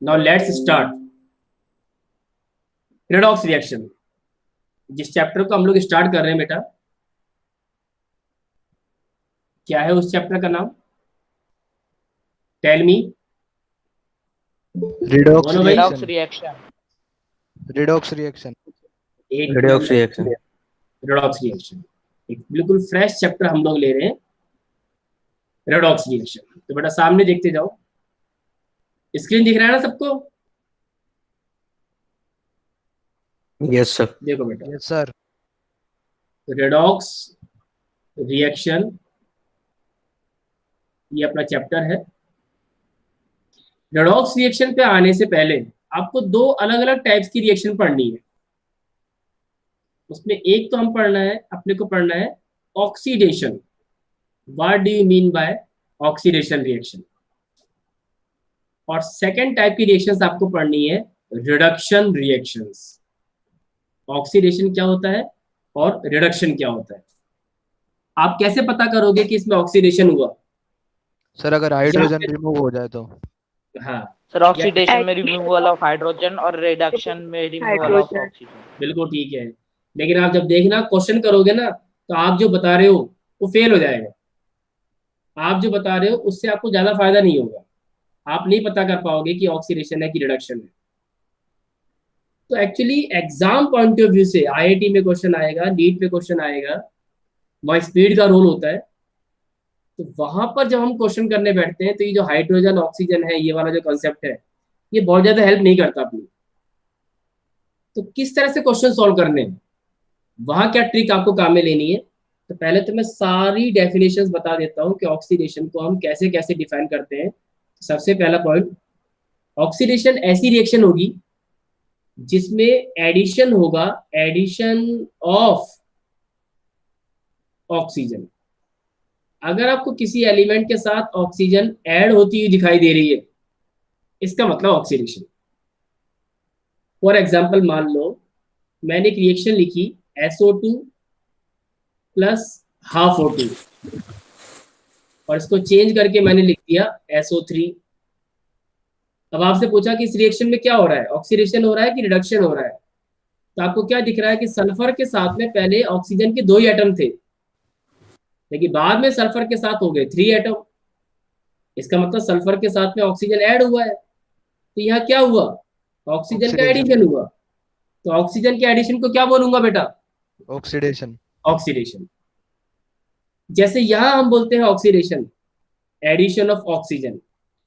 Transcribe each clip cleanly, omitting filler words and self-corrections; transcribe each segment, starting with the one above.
Now let's start redox reaction. जिस chapter को हम लोग स्टार्ट कर रहे हैं बेटा, क्या है उस चैप्टर का नाम? Tell me. रिडॉक्स बोलो भाई। Redox reaction. Reaction. Redox reaction. एक रिडॉक्स रिएक्शन। रेडॉक्स रिएक्शन, एक बिल्कुल फ्रेश चैप्टर हम लोग ले रहे हैं, रेडॉक्स रिएक्शन। तो बेटा सामने देखते जाओ, स्क्रीन दिख रहा है ना सबको? Yes sir. देखो बेटा, यस सर। रेडॉक्स रिएक्शन, ये अपना चैप्टर है। रेडॉक्स रिएक्शन पे आने से पहले आपको दो अलग अलग टाइप्स की रिएक्शन पढ़नी है। उसमें एक तो हम पढ़ना है, अपने को पढ़ना है oxidation. What do you mean by oxidation reaction? और सेकेंड टाइप की रिएक्शंस आपको पढ़नी है रिडक्शन रिएक्शंस। ऑक्सीडेशन क्या होता है और रिडक्शन क्या होता है? आप कैसे पता करोगे कि इसमें ऑक्सीडेशन हुआ? सर अगर हाइड्रोजन रिमूव हो जाए तो? हाँ, सर या ऑक्सीडेशन में रिमूवल ऑफ हाइड्रोजन और रिडक्शन में रिमूवल ऑफ ऑक्सीजन। बिल्कुल ठीक है। लेकिन आप जब देखना क्वेश्चन करोगे ना, तो आप जो बता रहे हो वो फेल हो जाएगा। आप जो बता रहे हो उससे आपको ज्यादा फायदा नहीं होगा। आप नहीं पता कर पाओगे कि ऑक्सीडेशन है कि रिडक्शन है। तो actually exam point of view से आईआईटी में क्वेश्चन आएगा, नीट में क्वेश्चन आएगा, वहाँ स्पीड का रोल होता है। तो वहां पर जब हम क्वेश्चन करने बैठते हैं तो ये जो हाइड्रोजन ऑक्सीजन है, ये वाला जो कंसेप्ट है, ये बहुत ज्यादा हेल्प नहीं करता अपनी। तो किस तरह से क्वेश्चन सॉल्व करने हैं, वहां क्या ट्रिक आपको काम में लेनी है? तो पहले तो मैं सारी डेफिनेशंस बता देता हूँ कि ऑक्सीडेशन को हम कैसे कैसे डिफाइन करते हैं। सबसे पहला पॉइंट, ऑक्सीडेशन ऐसी रिएक्शन होगी जिसमें एडिशन होगा, एडिशन ऑफ ऑक्सीजन। अगर आपको किसी एलिमेंट के साथ ऑक्सीजन ऐड होती हुई दिखाई दे रही है, इसका मतलब ऑक्सीडेशन। फॉर एग्जाम्पल मान लो मैंने एक रिएक्शन लिखी SO2 प्लस हाफ O2, और इसको चेंज करके मैंने लिख दिया SO3। अब आपसे पूछा कि इस रिएक्शन में क्या हो रहा है, ऑक्सीडेशन हो रहा है कि रिडक्शन हो रहा है? तो आपको क्या दिख रहा है कि सल्फर के साथ में पहले ऑक्सीजन के 2 ही एटम थे, लेकिन बाद में सल्फर के साथ हो गए 3 एटम। इसका मतलब सल्फर के साथ में ऑक्सीजन ऐड हुआ है। तो यहाँ क्या हुआ? ऑक्सीजन का ऑक्सीडेशन। एडिशन हुआ। तो ऑक्सीजन के एडिशन को क्या बोलूंगा बेटा? ऑक्सीडेशन। ऑक्सीडेशन। जैसे यहां हम बोलते हैं ऑक्सीडेशन, एडिशन ऑफ ऑक्सीजन,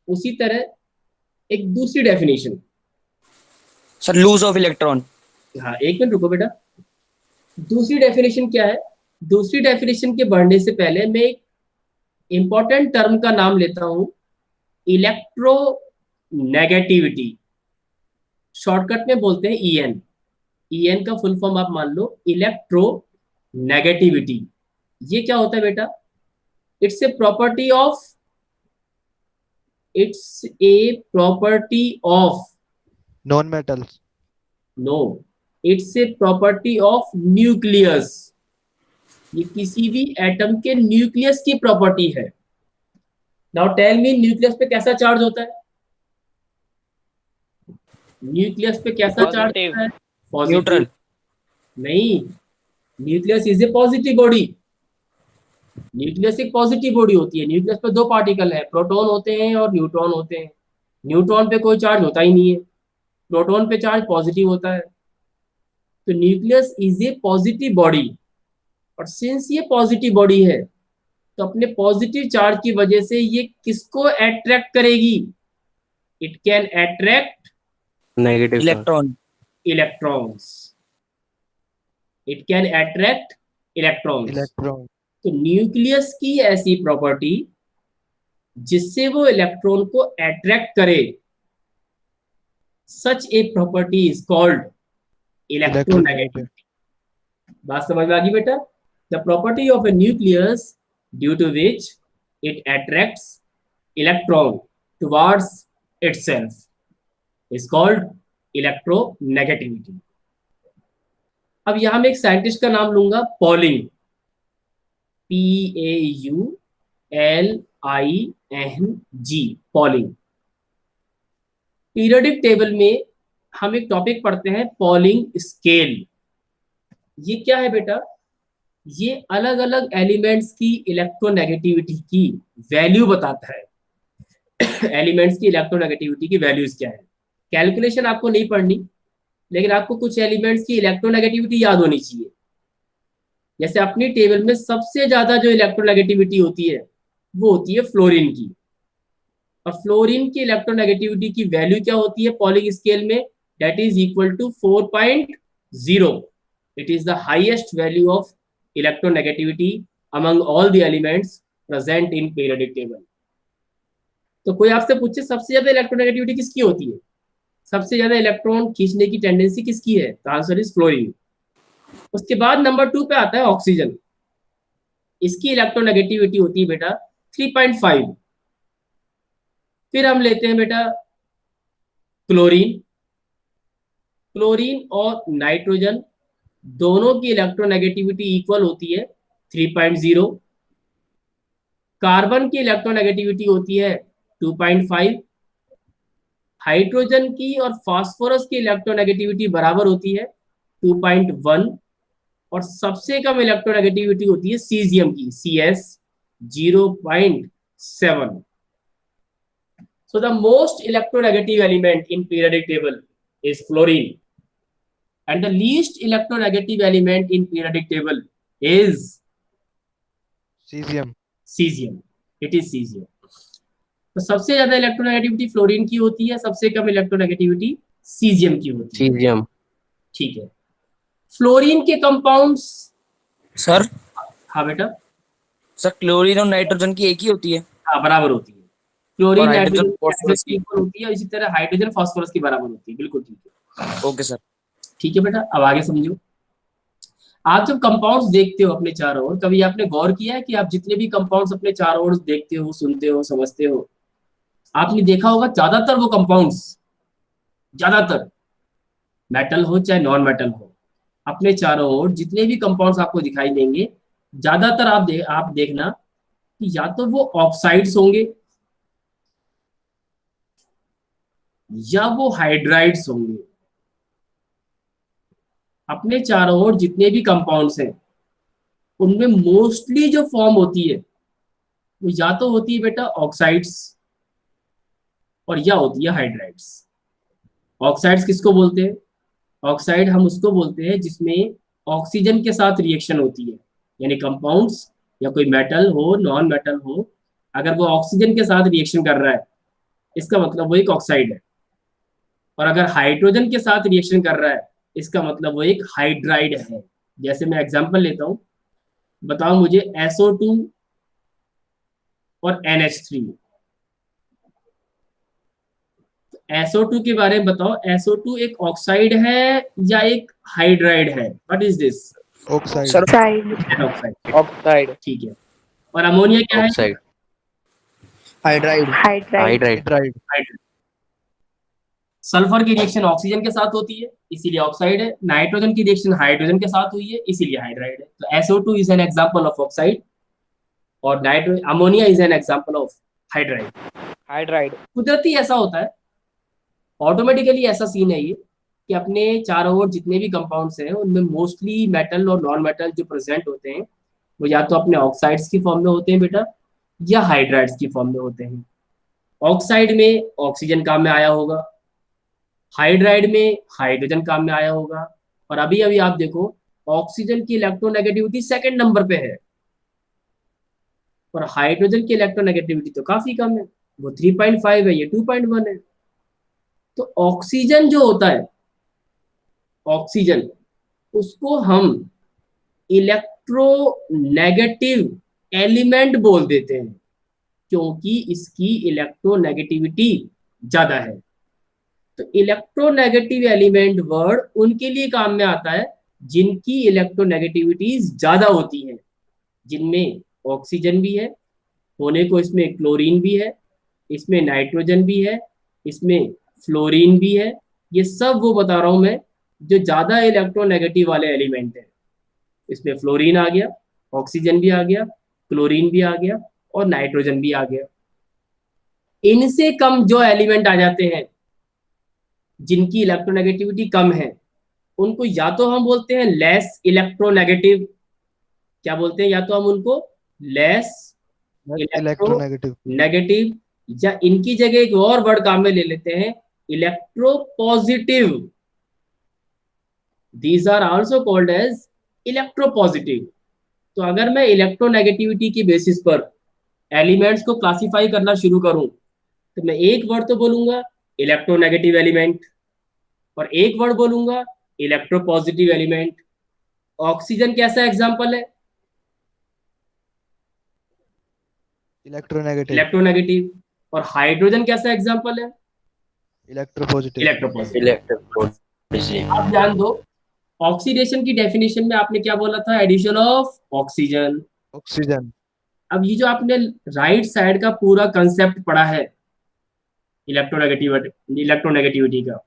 उसी तरह एक दूसरी definition. Sir lose of electron. हाँ, एक मिनट रुको बेटा। दूसरी डेफिनेशन क्या है? दूसरी डेफिनेशन के बढ़ने से पहले मैं एक इंपॉर्टेंट टर्म का नाम लेता हूं, इलेक्ट्रोनेगेटिविटी। शॉर्टकट में बोलते हैं EN। EN का फुल फॉर्म आप मान लो इलेक्ट्रो नेगेटिविटी। ये क्या होता है बेटा? It's a property of, it's a property of, non metals. No, it's a property of nucleus. ये किसी भी एटम के न्यूक्लियस की प्रॉपर्टी है। नाउ टेल मी, न्यूक्लियस पे कैसा चार्ज होता है? न्यूक्लियस पे कैसा चार्ज पॉजिटिव। होता है? पॉजिटिव। न्यूट्रल। नहीं, nucleus is a positive body. Nucleus एक पॉजिटिव बॉडी होती है। न्यूक्लियस पे 2 पार्टिकल है, प्रोटॉन होते हैं और न्यूट्रॉन होते हैं। न्यूट्रॉन पे कोई चार्ज होता ही नहीं है, प्रोटॉन पे चार्ज पॉजिटिव होता है। तो nucleus is a positive body. और सिंस ये पॉजिटिव बॉडी है, तो अपने पॉजिटिव चार्ज की वजह से ये किसको अट्रैक्ट करेगी? It can attract negative electron. Electrons. It can attract electrons. Electron. तो न्यूक्लियस की ऐसी प्रॉपर्टी जिससे वो इलेक्ट्रॉन को अट्रैक्ट करे, such a property is called electronegative. Electronegativity. बात समझ में आ गई बेटा? The property of a nucleus due to which it attracts electron towards itself is called electronegativity. अब यहां मैं एक साइंटिस्ट का नाम लूंगा, Pauling. PAULING, Pauling. Periodic table में हम एक टॉपिक पढ़ते हैं पॉलिंग स्केल। ये क्या है बेटा? ये अलग अलग एलिमेंट्स की इलेक्ट्रोनेगेटिविटी की वैल्यू बताता है। एलिमेंट्स की इलेक्ट्रोनेगेटिविटी की वैल्यूज क्या है। कैलकुलेशन आपको नहीं पढ़नी, लेकिन आपको कुछ एलिमेंट्स की इलेक्ट्रोनेगेटिविटी याद होनी चाहिए। जैसे अपनी टेबल में सबसे ज्यादा जो इलेक्ट्रोनेगेटिविटी होती है वो होती है फ्लोरीन की। और फ्लोरीन की इलेक्ट्रोनेगेटिविटी की वैल्यू क्या होती है पॉलिंग स्केल में? That is equal to 4.0। It is the highest value of electronegativity among all the elements present in periodic table. तो कोई आपसे पूछे सबसे ज्यादा इलेक्ट्रोनेगेटिविटी किसकी होती है, सबसे ज्यादा इलेक्ट्रॉन खींचने की टेंडेंसी किसकी है? तो आंसर इज फ्लोरीन। उसके बाद नंबर 2 पे आता है ऑक्सीजन। इसकी इलेक्ट्रोनेगेटिविटी होती है बेटा 3.5। फिर हम लेते हैं बेटा क्लोरीन। क्लोरीन और नाइट्रोजन दोनों की इलेक्ट्रोनेगेटिविटी इक्वल होती है 3.0। कार्बन की इलेक्ट्रोनेगेटिविटी होती है 2.5। हाइड्रोजन की और फास्फोरस की इलेक्ट्रोनेगेटिविटी बराबर होती है 2.1। और सबसे कम इलेक्ट्रोनेगेटिविटी होती है सीजियम की, CS 0.7। So the most electronegative element in periodic table is fluorine, and the least electronegative element in periodic table is cesium. cesium. It is cesium. तो सबसे ज्यादा इलेक्ट्रोनेगेटिविटी फ्लोरीन की होती है, सबसे कम इलेक्ट्रोनेगेटिविटी सीजियम की होती है। cesium. ठीक है। फ्लोरीन के कंपाउंड्स। सर हाँ बेटा। सर क्लोरीन और नाइट्रोजन की एक ही होती है हाँ बराबर होती है। क्लोरीन और हाइड्रोजन नाइट्रोजन फास्फोरस की की। इक्वल होती है, इसी तरह हाइड्रोजन फास्फोरस की बराबर होती है। बिल्कुल ठीक है। Okay sir. ठीक है बेटा, अब आगे समझो। आप जब कंपाउंड्स देखते हो अपने चारों ओर, कभी आपने गौर किया है कि आप जितने भी कंपाउंड्स अपने चारों ओर देखते हो, सुनते हो, समझते हो, आपने देखा होगा ज्यादातर वो कंपाउंड्स, ज्यादातर मेटल हो चाहे नॉन मेटल हो, अपने चारों ओर जितने भी कंपाउंड्स आपको दिखाई देंगे, ज्यादातर आप देखना कि या तो वो ऑक्साइड्स होंगे या वो हाइड्राइड्स होंगे। अपने चारों ओर जितने भी कंपाउंड्स हैं उनमें मोस्टली जो फॉर्म होती है वो या तो होती है बेटा ऑक्साइड्स और या होती है हाइड्राइड्स। ऑक्साइड्स किसको बोलते हैं? ऑक्साइड हम उसको बोलते हैं जिसमें ऑक्सीजन के साथ रिएक्शन होती है, यानी कंपाउंड्स या कोई मेटल हो नॉन मेटल हो, अगर वो ऑक्सीजन के साथ रिएक्शन कर रहा है इसका मतलब वो एक ऑक्साइड है। और अगर हाइड्रोजन के साथ रिएक्शन कर रहा है इसका मतलब वो एक हाइड्राइड है। जैसे मैं एग्जांपल लेता हूं, बताओ मुझे SO2 और NH3। SO2 के बारे में बताओ, SO2 एक ऑक्साइड है या एक हाइड्राइड है? What is this? Oxide. Sir oxide. Oxide. ठीक है। और अमोनिया क्या है? Oxide. Hydride. Hydride. Hydride. Hydride. Sulphur की रिएक्शन ऑक्सीजन के साथ होती है इसीलिए ऑक्साइड है। नाइट्रोजन की रिएक्शन हाइड्रोजन के साथ हुई है इसीलिए हाइड्राइड है। तो SO2 is an example of oxide और ammonia is an example of hydride. Hydride. कुदरती ऐसा होता है, ऑटोमेटिकली ऐसा सीन है ये कि अपने चारों ओर जितने भी कंपाउंड्स हैं उनमें मोस्टली मेटल और नॉन मेटल जो प्रेजेंट होते हैं वो या तो अपने ऑक्साइड्स की फॉर्म में होते हैं बेटा या हाइड्राइड्स की फॉर्म में होते हैं। ऑक्साइड में ऑक्सीजन काम में आया होगा, हाइड्राइड में हाइड्रोजन काम में आया होगा। और अभी अभी आप देखो ऑक्सीजन की इलेक्ट्रोनेगेटिविटी सेकंड नंबर पे है और हाइड्रोजन की इलेक्ट्रोनेगेटिविटी तो काफी कम है, वो 3.5 है, ये 2.1 है। तो ऑक्सीजन जो होता है, ऑक्सीजन, उसको हम इलेक्ट्रोनेगेटिव एलिमेंट बोल देते हैं क्योंकि इसकी इलेक्ट्रोनेगेटिविटी ज्यादा है। तो इलेक्ट्रोनेगेटिव एलिमेंट वर्ड उनके लिए काम में आता है जिनकी इलेक्ट्रोनेगेटिविटीज ज्यादा होती हैं, जिनमें ऑक्सीजन भी है, होने को इसमें क्लोरीन भी है, इसमें नाइट्रोजन भी है, इसमें फ्लोरीन भी है। ये सब वो बता रहा हूं मैं जो ज्यादा इलेक्ट्रोनेगेटिव वाले एलिमेंट है। इसमें फ्लोरीन आ गया, ऑक्सीजन भी आ गया, क्लोरीन भी आ गया और नाइट्रोजन भी आ गया। इनसे कम जो एलिमेंट आ जाते हैं जिनकी इलेक्ट्रोनेगेटिविटी कम है उनको या तो हम बोलते हैं लेस इलेक्ट्रोनेगेटिव, क्या बोलते हैं, या तो हम उनको लेस इलेक्ट्रोनेगेटिव। इलेक्ट्रोनेगेटिव, या इनकी जगह एक और वर्ड काम में ले लेते हैं, electropositive. These are also called as electropositive. तो अगर मैं इलेक्ट्रोनेगेटिविटी की बेसिस पर एलिमेंट्स को क्लासिफाई करना शुरू करूं तो मैं एक वर्ड तो बोलूंगा इलेक्ट्रोनेगेटिव एलिमेंट, और एक वर्ड बोलूंगा इलेक्ट्रोपॉजिटिव एलिमेंट। ऑक्सीजन कैसा एग्जांपल है? इलेक्ट्रोनेगेटिव। इलेक्ट्रोनेगेटिव। और हाइड्रोजन कैसा एग्जांपल है? इलेक्ट्रोपॉजिटिव। इलेक्ट्रोपॉजिटिव। इलेक्ट्रोपॉजिटिव। आप ध्यान दो, ऑक्सीडेशन की डेफिनेशन में आपने क्या बोला था? Addition of oxygen. ऑक्सीजन। अब ये जो आपने राइट साइड का पूरा कंसेप्ट पढ़ा है इलेक्ट्रोनेगेटिविटी का,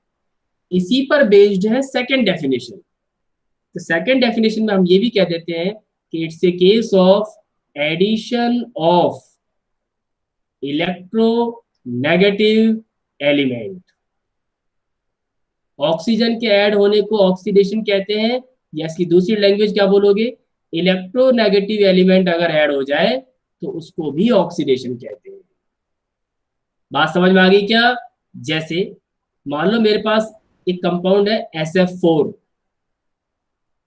इसी पर बेस्ड है सेकंड डेफिनेशन। तो सेकंड डेफिनेशन में हम ये भी कह देते हैं कि it's a case of addition of electronegative element. Oxygen के ऐड होने को ऑक्सीडेशन कहते हैं, या इसकी दूसरी लैंग्वेज क्या बोलोगे? इलेक्ट्रोनेगेटिव एलिमेंट अगर ऐड हो जाए तो उसको भी ऑक्सीडेशन कहते हैं। बात समझ में आ गई क्या? जैसे मान लो मेरे पास एक कंपाउंड है SF4,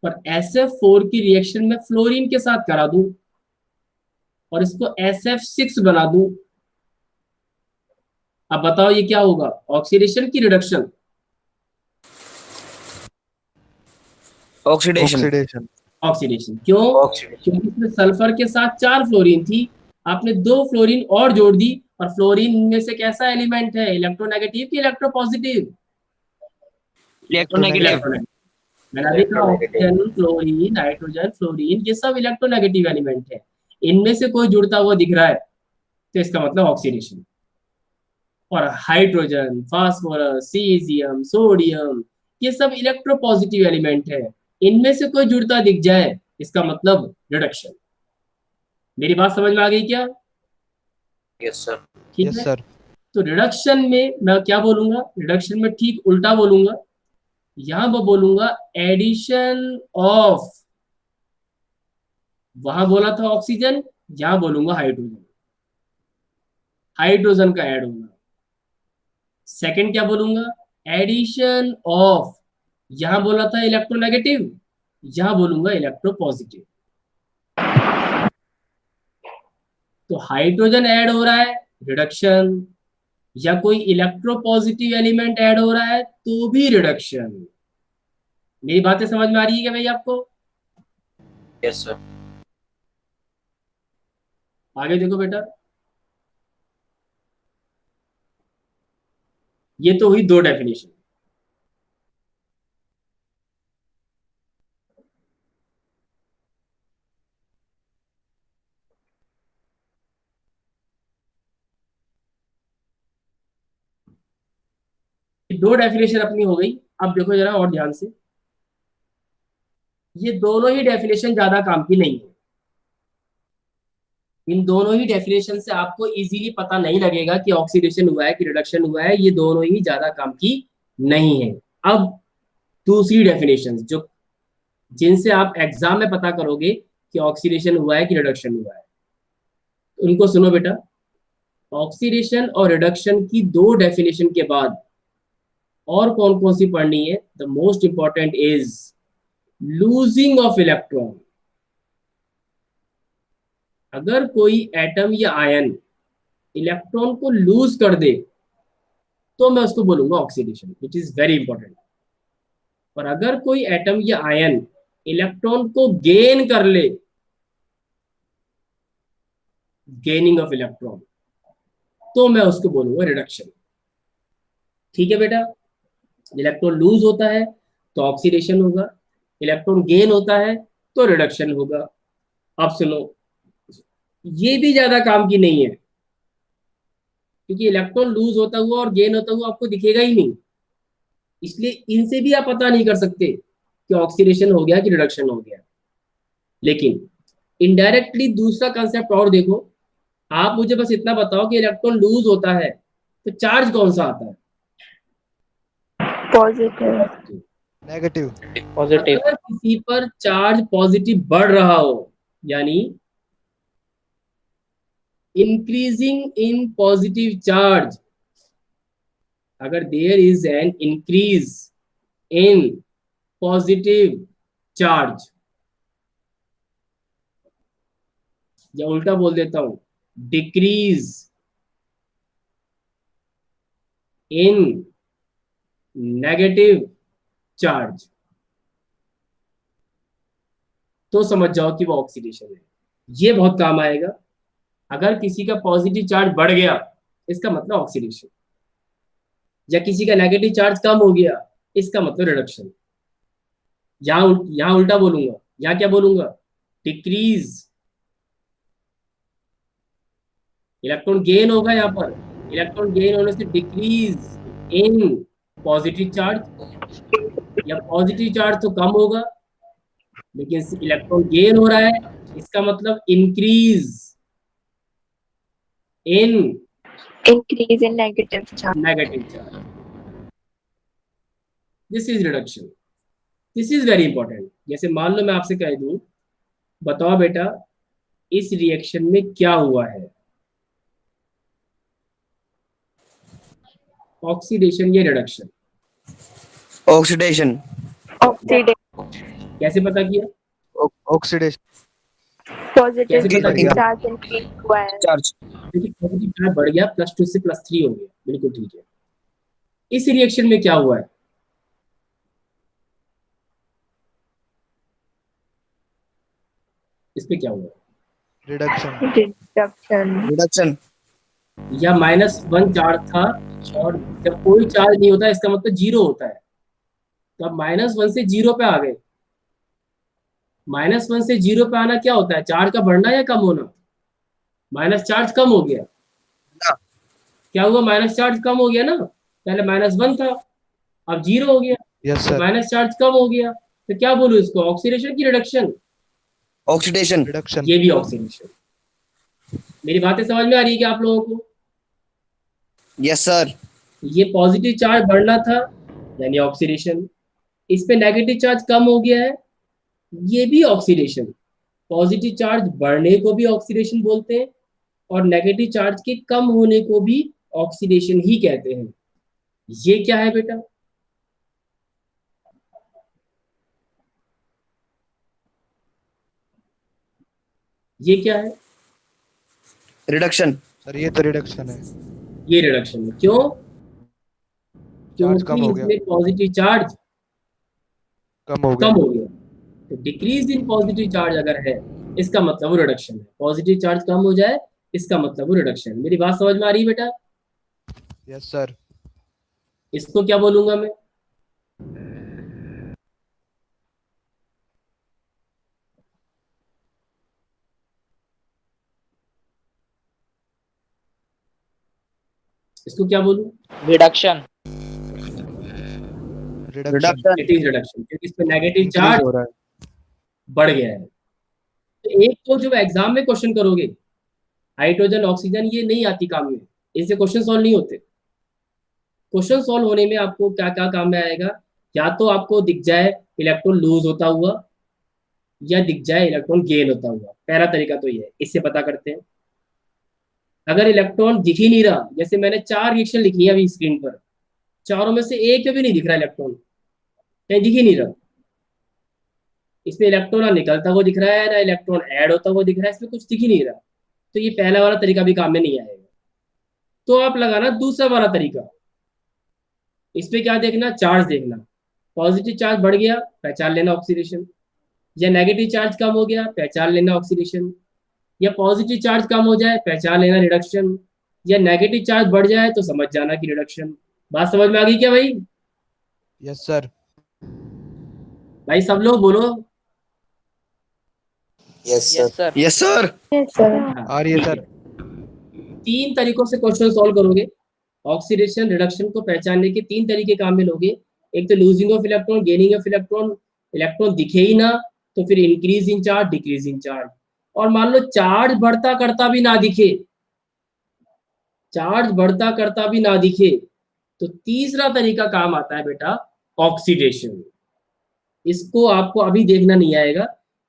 पर SF4 की रिएक्शन में फ्लोरीन के साथ करा दूं और इसको SF6 बना दूं, अब बताओ ये क्या होगा? ऑक्सीडेशन की रिडक्शन? ऑक्सीडेशन। ऑक्सीडेशन। ऑक्सीडेशन। क्यों? ऑक्सीडेशन। क्योंकि इसमें सल्फर के साथ 4 फ्लोरीन थी, आपने 2 फ्लोरीन और जोड़ दी, और फ्लोरीन में से कैसा एलिमेंट है? इलेक्ट्रोनेगेटिव की इलेक्ट्रोपॉजिटिव? इलेक्ट्रोनेगेटिव। मैंने देखा ऑक्सीजन, फ्लोरीन, नाइट्रोजन, फ्लोरीन, ये सब इलेक्ट्रोनेगेटिव एलिमेंट है। इनमें से कोई जुड़ता हुआ दिख रहा है तो इसका मतलब ऑक्सीडेशन। और हाइड्रोजन, फास्फोरस, सीजियम, सोडियम, ये सब इलेक्ट्रोपॉजिटिव एलिमेंट है। इनमें से कोई जुड़ता दिख जाए इसका मतलब रिडक्शन। मेरी बात समझ में आ गई क्या? Yes sir. ठीक यस है। सर। तो रिडक्शन में मैं क्या बोलूंगा? रिडक्शन में ठीक उल्टा बोलूंगा, यहां मैं बोलूंगा एडिशन ऑफ, वहां बोला था ऑक्सीजन, यहां बोलूंगा हाइड्रोजन, हाइड्रोजन का ऐड होना। सेकंड क्या बोलूंगा? एडिशन ऑफ, यहां बोला था इलेक्ट्रोनेगेटिव, यहां बोलूंगा इलेक्ट्रोपॉजिटिव। तो हाइड्रोजन ऐड हो रहा है, रिडक्शन, या कोई इलेक्ट्रोपॉजिटिव एलिमेंट ऐड हो रहा है तो भी रिडक्शन। मेरी बातें समझ में आ रही है क्या भाई आपको? Yes sir. आगे देखो बेटा, ये तो हुई 2 डेफिनेशन। ये 2 डेफिनेशन अपनी हो गई। अब देखो जरा और ध्यान से, ये दोनों ही डेफिनेशन ज्यादा काम की नहीं है। इन दोनों ही डेफिनेशन से आपको इजीली पता नहीं लगेगा कि ऑक्सीडेशन हुआ है कि रिडक्शन हुआ है, ये दोनों ही ज्यादा काम की नहीं है। अब दूसरी डेफिनेशन जो, जिनसे आप एग्जाम में पता करोगे कि ऑक्सीडेशन हुआ है कि रिडक्शन हुआ है, उनको सुनो बेटा। ऑक्सीडेशन और रिडक्शन की 2 डेफिनेशन के बाद और कौन कौन सी पढ़नी है? The most important is losing of electron. अगर कोई एटम या आयन इलेक्ट्रॉन को लूज कर दे तो मैं उसको बोलूंगा oxidation, which is very important. और अगर कोई एटम या आयन इलेक्ट्रॉन को गेन कर ले, गेनिंग ऑफ इलेक्ट्रॉन, तो मैं उसको बोलूंगा रिडक्शन। ठीक है बेटा? इलेक्ट्रॉन लूज होता है तो ऑक्सीडेशन होगा, इलेक्ट्रॉन गेन होता है तो रिडक्शन होगा। अब सुनो, ये भी ज्यादा काम की नहीं है, क्योंकि इलेक्ट्रॉन लूज होता हुआ और गेन होता हुआ आपको दिखेगा ही नहीं, इसलिए इनसे भी आप पता नहीं कर सकते कि ऑक्सीडेशन हो गया कि रिडक्शन हो गया। लेकिन इनडायरेक्टली दूसरा कंसेप्ट और देखो, आप मुझे बस इतना बताओ कि इलेक्ट्रॉन लूज होता है तो चार्ज कौन सा आता है? पॉजिटिव, नेगेटिव, पॉजिटिव, अगर किसी पर चार्ज पॉजिटिव बढ़ रहा हो, यानी इंक्रीजिंग इन पॉजिटिव चार्ज, अगर there is an increase in positive charge, या उल्टा बोल देता हूं, डिक्रीज इन नेगेटिव चार्ज, तो समझ जाओ कि वो ऑक्सीडेशन है। ये बहुत काम आएगा। अगर किसी का पॉजिटिव चार्ज बढ़ गया, इसका मतलब ऑक्सीडेशन, या किसी का नेगेटिव चार्ज कम हो गया, इसका मतलब रिडक्शन। यहां उल्टा बोलूंगा, यहां क्या बोलूंगा, डिक्रीज, इलेक्ट्रॉन गेन होगा यहाँ पर, इलेक्ट्रॉन गेन होने से डिक्रीज इन पॉजिटिव चार्ज, या पॉजिटिव चार्ज तो कम होगा लेकिन इलेक्ट्रॉन गेन हो रहा है, इसका मतलब increase in increase in negative charge, negative charge. This is reduction, this is very important. जैसे मान लो मैं आपसे कह दूं, बताओ बेटा इस रिएक्शन में क्या हुआ है, ऑक्सीडेशन या रिडक्शन, ऑक्सीडेशन, ऑक्सीडेशन, कैसे पता किया, ऑक्सीडेशन, पॉजिटिव कैसे पता किया, चार्ज इंक्रीज हुआ है, चार्ज, क्योंकि पॉजिटिव चार्ज बढ़ गया, +2 से +3 हो गया, बिल्कुल ठीक है। इस रिएक्शन में क्या हुआ है, इस पे क्या हुआ है, रिडक्शन, रिडक्शन, रिडक्शन, या -1 चार्ज था, और जब कोई चार्ज नहीं होता इसका मतलब 0 होता है, तो अब -1 से 0 पे आ गए। -1 से 0 पे आना क्या होता है, चार्ज का बढ़ना या कम होना, माइनस चार्ज कम हो गया, क्या हुआ, माइनस चार्ज कम हो गया ना, पहले -1 था अब 0 हो गया, यस तो सर, माइनस चार्ज कम हो गया, तो क्या बोलूं इसको, ऑक्सीडेशन की रिडक्शन, ऑक्सीडेशन, रिडक्शन, ये भी ऑक्सीडेशन। मेरी बातें समझ में आ रही है क्या आप लोगों को, यस सर, ये पॉजिटिव चार्ज बढ़ना था यानी ऑक्सीडेशन, इस पे नेगेटिव चार्ज कम हो गया है, ये भी ऑक्सीडेशन। पॉजिटिव चार्ज बढ़ने को भी ऑक्सीडेशन बोलते हैं और नेगेटिव चार्ज के कम होने को भी ऑक्सीडेशन ही कहते हैं। ये क्या है बेटा, ये क्या है, रिडक्शन, सर ये तो रिडक्शन है, ये रिडक्शन है। क्यों, चार्ज कम क्योंकि हो गया, इसमें पॉजिटिव चार्ज कम हो कम गया, हो गया, तो डिक्रीज इन पॉजिटिव चार्ज अगर है इसका मतलब वो रिडक्शन है, पॉजिटिव चार्ज कम हो जाए इसका मतलब वो रिडक्शन। मेरी बात समझ में आ रही है बेटा, यस सर, इसको क्या बोलूंगा मैं, इसको क्या बोलूं, reduction, reduction, reduction, it is reduction, क्योंकि इसमें नेगेटिव इंक्रीज चार्ज हो रहा है, बढ़ गया है। तो एक तो जब एग्जाम में क्वेश्चन करोगे, हाइड्रोजन ऑक्सीजन ये नहीं आती काम में, इनसे क्वेश्चन सॉल्व नहीं होते। क्वेश्चन सॉल्व होने में आपको क्या क्या काम में आएगा, या तो आपको दिख जाए इलेक्ट्रॉन लूज होता हुआ, या दिख जाए इलेक्ट्रॉन गेन होता हुआ। पहला तरीका तो ये है, इससे पता करते हैं। अगर इलेक्ट्रॉन दिख ही नहीं रहा, जैसे मैंने 4 रिएक्शन लिखी है अभी स्क्रीन पर, चारों में से एक पे भी नहीं दिख रहा इलेक्ट्रॉन, कहीं दिख ही नहीं रहा, इसमें इलेक्ट्रॉन ना निकलता हुआ दिख रहा है ना इलेक्ट्रॉन ऐड होता हुआ दिख रहा है, इसमें कुछ दिख ही नहीं रहा, तो ये पहला वाला तरीका भी काम में नहीं आएगा। तो आप लगाना दूसरा वाला तरीका, इसमें क्या देखना, चार्ज देखना, पॉजिटिव चार्ज बढ़ गया पहचान लेना ऑक्सीडेशन, या नेगेटिव चार्ज कम हो गया पहचान लेना ऑक्सीडेशन, या पॉजिटिव चार्ज कम हो जाए पहचान लेना रिडक्शन, या नेगेटिव चार्ज बढ़ जाए तो समझ जाना कि रिडक्शन। बात समझ में आ गई क्या भाई, यस सर, भाई सब लोग बोलो, yes yes sir, sir, yes sir, yes sir, हाँ, आ रही है ठीक सर, है। 3 तरीकों से क्वेश्चन सॉल्व करोगे, ऑक्सीडेशन रिडक्शन को पहचानने के 3 तरीके काम में लोगे। एक तो losing of electron, gaining of electron, electron दिखे ही ना तो फिर increase in charge, decrease in charge. और मान लो चार्ज बढ़ता करता भी ना दिखे, चार्ज बढ़ता करता भी ना दिखे, तो तीसरा तरीका काम आता है बेटा ऑक्सीडेशन। इसको आपको अभी देखना नहीं आएगा,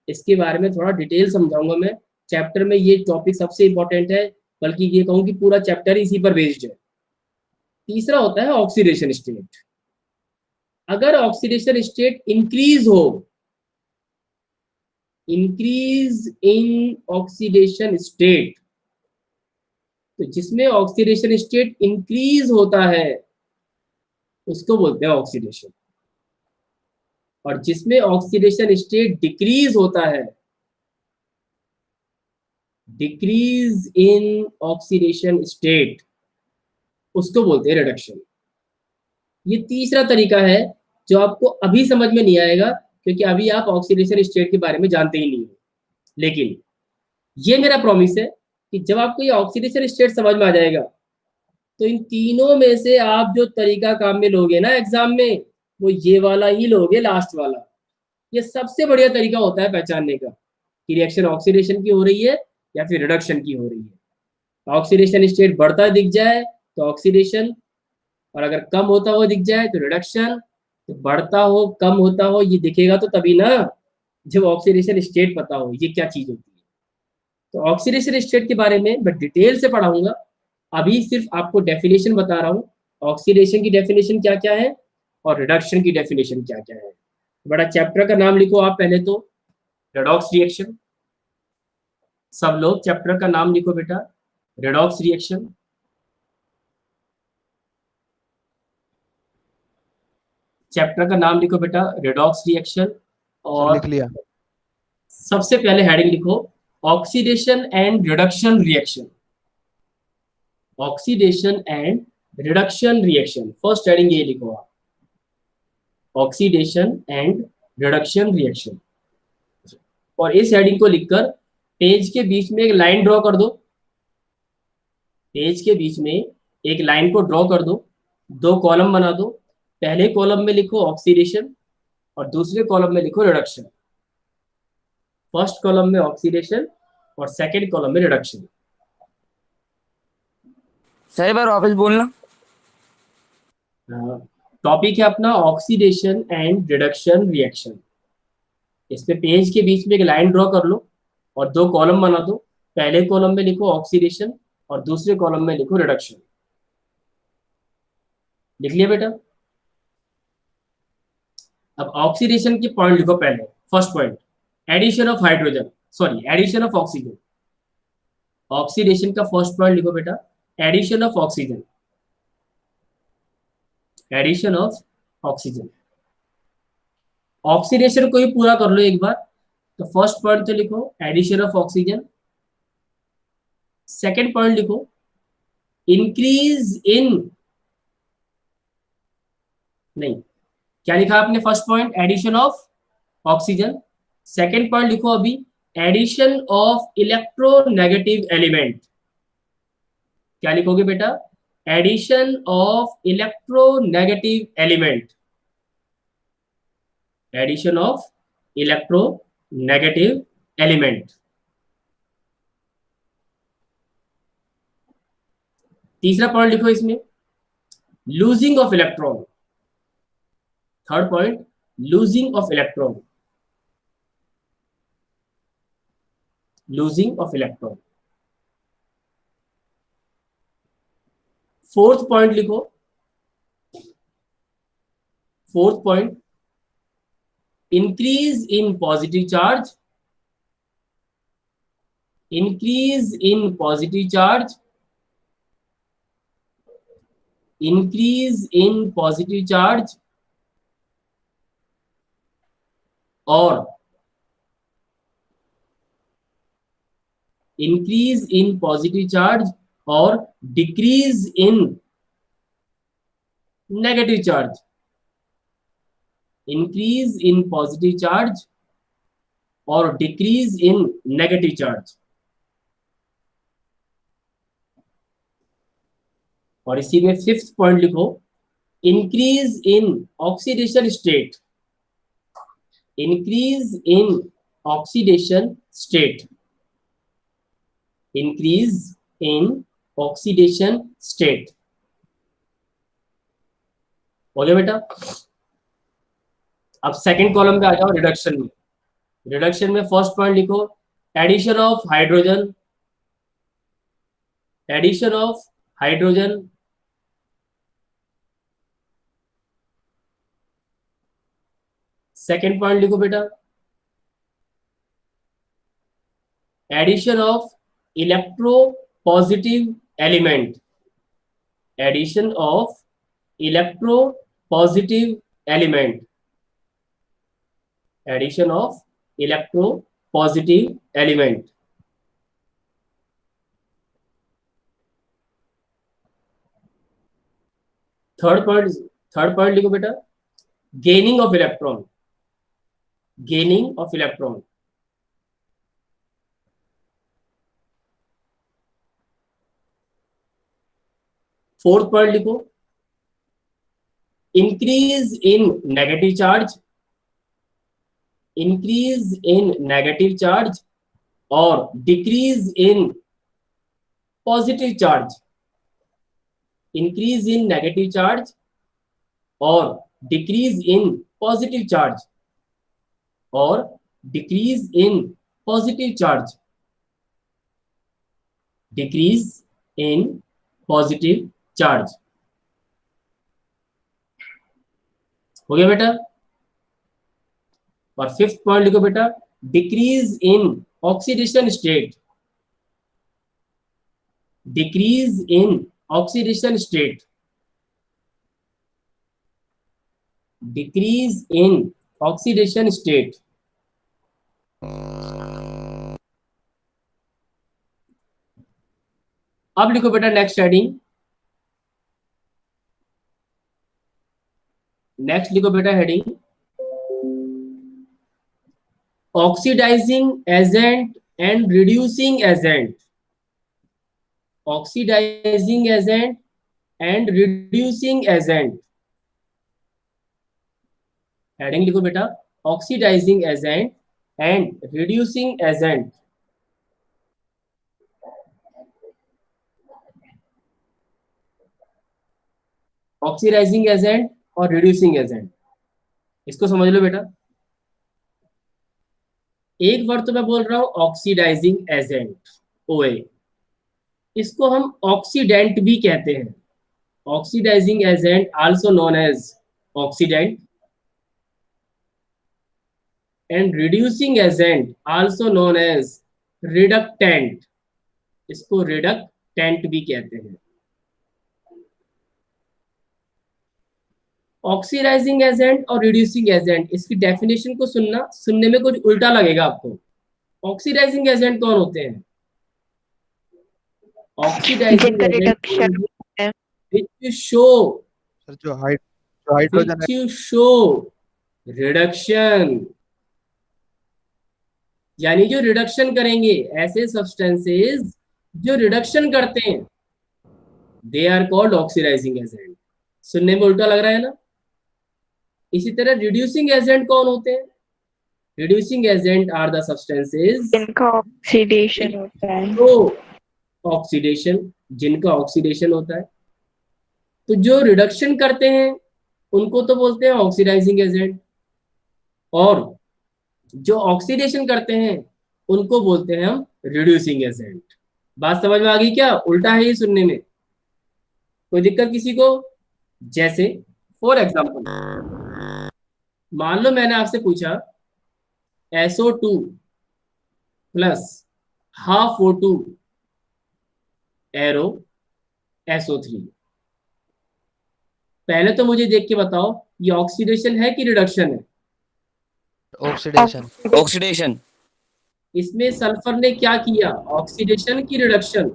इसके बारे में थोड़ा डिटेल समझाऊंगा मैं चैप्टर में। ये टॉपिक सबसे इंपॉर्टेंट है, बल्कि ये कहूँ कि पूरा चैप्टर इसी पर बेस्ड है। तीसरा होता है ऑक्सीडेशन स्टेट। अगर ऑक्सीडेशन स्टेट इंक्रीज हो, इंक्रीज इन ऑक्सीडेशन स्टेट, तो जिसमें ऑक्सीडेशन स्टेट इंक्रीज होता है उसको बोलते हैं ऑक्सीडेशन, और जिसमें ऑक्सीडेशन स्टेट डिक्रीज होता है, डिक्रीज इन ऑक्सीडेशन स्टेट, उसको बोलते हैं रिडक्शन। ये तीसरा तरीका है जो आपको अभी समझ में नहीं आएगा, क्योंकि अभी आप ऑक्सीडेशन स्टेट के बारे में जानते ही नहीं हो। लेकिन ये मेरा प्रॉमिस है कि जब आपको ये ऑक्सीडेशन स्टेट समझ में आ जाएगा, तो इन तीनों में से आप जो तरीका काम में लोगे ना एग्जाम में, वो ये वाला ही लोगे, लास्ट वाला। ये सबसे बढ़िया तरीका होता है पहचानने का कि रिएक्शन ऑक्सीडेशन की हो रही है या फिर रिडक्शन की हो रही है। ऑक्सीडेशन स्टेट बढ़ता दिख जाए तो ऑक्सीडेशन, और अगर कम होता हुआ दिख जाए तो रिडक्शन। तो बढ़ता हो कम होता हो ये दिखेगा तो तभी ना, जब ऑक्सीडेशन स्टेट पता हो ये क्या चीज होती है। तो ऑक्सीडेशन स्टेट के बारे में मैं डिटेल से पढ़ाऊंगा, अभी सिर्फ आपको डेफिनेशन बता रहा हूँ। ऑक्सीडेशन की डेफिनेशन क्या क्या है और रिडक्शन की डेफिनेशन क्या क्या है। बड़ा चैप्टर का नाम लिखो आप पहले तो, रेडॉक्स रिएक्शन। सब लोग चैप्टर का नाम लिखो बेटा, रेडॉक्स रिएक्शन। चैप्टर का नाम लिखो बेटा, रेडॉक्स रिएक्शन। सर और लिख लिया। सबसे पहले हेडिंग लिखो oxidation and reduction reaction. Oxidation and reduction reaction, first heading ये लिखो आप, ऑक्सीडेशन एंड रिडक्शन रिएक्शन। और इस हेडिंग को लिखकर पेज के बीच में एक लाइन ड्रॉ कर दो। पेज के बीच में एक लाइन को ड्रॉ कर दो, दो कॉलम बना दो। पहले कॉलम में लिखो ऑक्सीडेशन और दूसरे कॉलम में लिखो रिडक्शन। फर्स्ट कॉलम में ऑक्सीडेशन और सेकंड कॉलम में रिडक्शन। सर एक बार वापस बोलना। टॉपिक है अपना ऑक्सीडेशन एंड रिडक्शन रिएक्शन। इस पे पेज के बीच में एक लाइन ड्रॉ कर लो और दो कॉलम बना दो। पहले कॉलम में लिखो ऑक्सीडेशन और दूसरे कॉलम में लिखो रिडक्शन। लिख लिया बेटा? अब ऑक्सीडेशन के पॉइंट लिखो पहले। First point, addition of hydrogen, sorry addition of oxygen. Oxidation का फर्स्ट पॉइंट लिखो बेटा, addition of oxygen. Addition of oxygen. Oxidation को ही पूरा कर लो एक बार। तो फर्स्ट पॉइंट तो लिखो addition of oxygen. Second point लिखो इंक्रीज इन, नहीं क्या लिखा आपने? First point addition of oxygen. Second point लिखो अभी एडिशन ऑफ इलेक्ट्रोनेगेटिव एलिमेंट। क्या लिखोगे बेटा? Addition of electronegative element. Addition of electronegative element. तीसरा पॉइंट लिखो इसमें losing of electron. Third point losing of electron. Losing of electron. Fourth point लिखो, fourth point increase in positive charge. Increase in positive charge. Increase in positive charge और increase in positive charge और decrease in negative charge. Increase in positive charge और decrease इन negative charge. और इसी में fifth point लिखो increase in oxidation state. Increase in oxidation state. Increase in oxidation state. हो गया बेटा। अब सेकंड कॉलम पे आ जाओ, रिडक्शन में। रिडक्शन में फर्स्ट पॉइंट लिखो, addition of hydrogen, addition of hydrogen. Second point लिखो बेटा, addition of electro positive element, addition of electro positive element, addition of electro positive element. Third point लिखो बेटा, gaining of electron, gaining of electron. Fourth point लिखो, increase in negative charge, increase in negative charge और decrease in positive charge, increase in negative charge और decrease in positive charge, और decrease in positive charge, decrease in positive charge. हो गया बेटा। और fifth point लिखो बेटा, decrease in oxidation state, decrease in oxidation state, decrease in oxidation state. अब लिखो बेटा नेक्स्ट हेडिंग, नेक्स्ट लिखो बेटा heading, oxidising agent and reducing agent, oxidising agent and reducing agent. Heading लिखो बेटा, oxidising agent and reducing agent. Oxidising agent और reducing agent, इसको समझ लो बेटा। एक बार तो मैं बोल रहा हूं ऑक्सीडाइजिंग एजेंट, ओए, इसको हम ऑक्सीडेंट भी कहते हैं। Oxidising agent also known as oxidant, and reducing agent also known as reductant, इसको रिडक्टेंट भी कहते हैं। ऑक्सीडाइजिंग एजेंट और रिड्यूसिंग एजेंट, इसकी डेफिनेशन को सुनना, सुनने में कुछ उल्टा लगेगा आपको। ऑक्सीडाइजिंग एजेंट कौन होते हैं? ऑक्सीडाइजिंग जिनका reduction agent which show, sir जो हाइड्रोजन which show रिडक्शन, यानी जो रिडक्शन करेंगे, ऐसे सब्सटेंसेस जो रिडक्शन करते हैं, they are called oxidising agent. सुनने में उल्टा लग रहा है ना। इसी तरह रिड्यूसिंग एजेंट कौन होते हैं? Reducing agent are the substances जिनका ऑक्सीडेशन होता है। तो ऑक्सीडेशन, जिनका ऑक्सीडेशन होता है, तो जो रिडक्शन करते हैं उनको तो बोलते हैं ऑक्सीडाइजिंग एजेंट, और जो ऑक्सीडेशन करते हैं उनको बोलते हैं हम रिड्यूसिंग एजेंट। बात समझ में आ गई क्या? उल्टा है ये सुनने में, कोई दिक्कत किसी को? जैसे फॉर एग्जाम्पल, मान लो मैंने आपसे पूछा SO2 plus half O2 arrow SO3, पहले तो मुझे देख के बताओ ये ऑक्सीडेशन है कि रिडक्शन है? ऑक्सीडेशन। ऑक्सीडेशन। इसमें सल्फर ने क्या किया, ऑक्सीडेशन की रिडक्शन?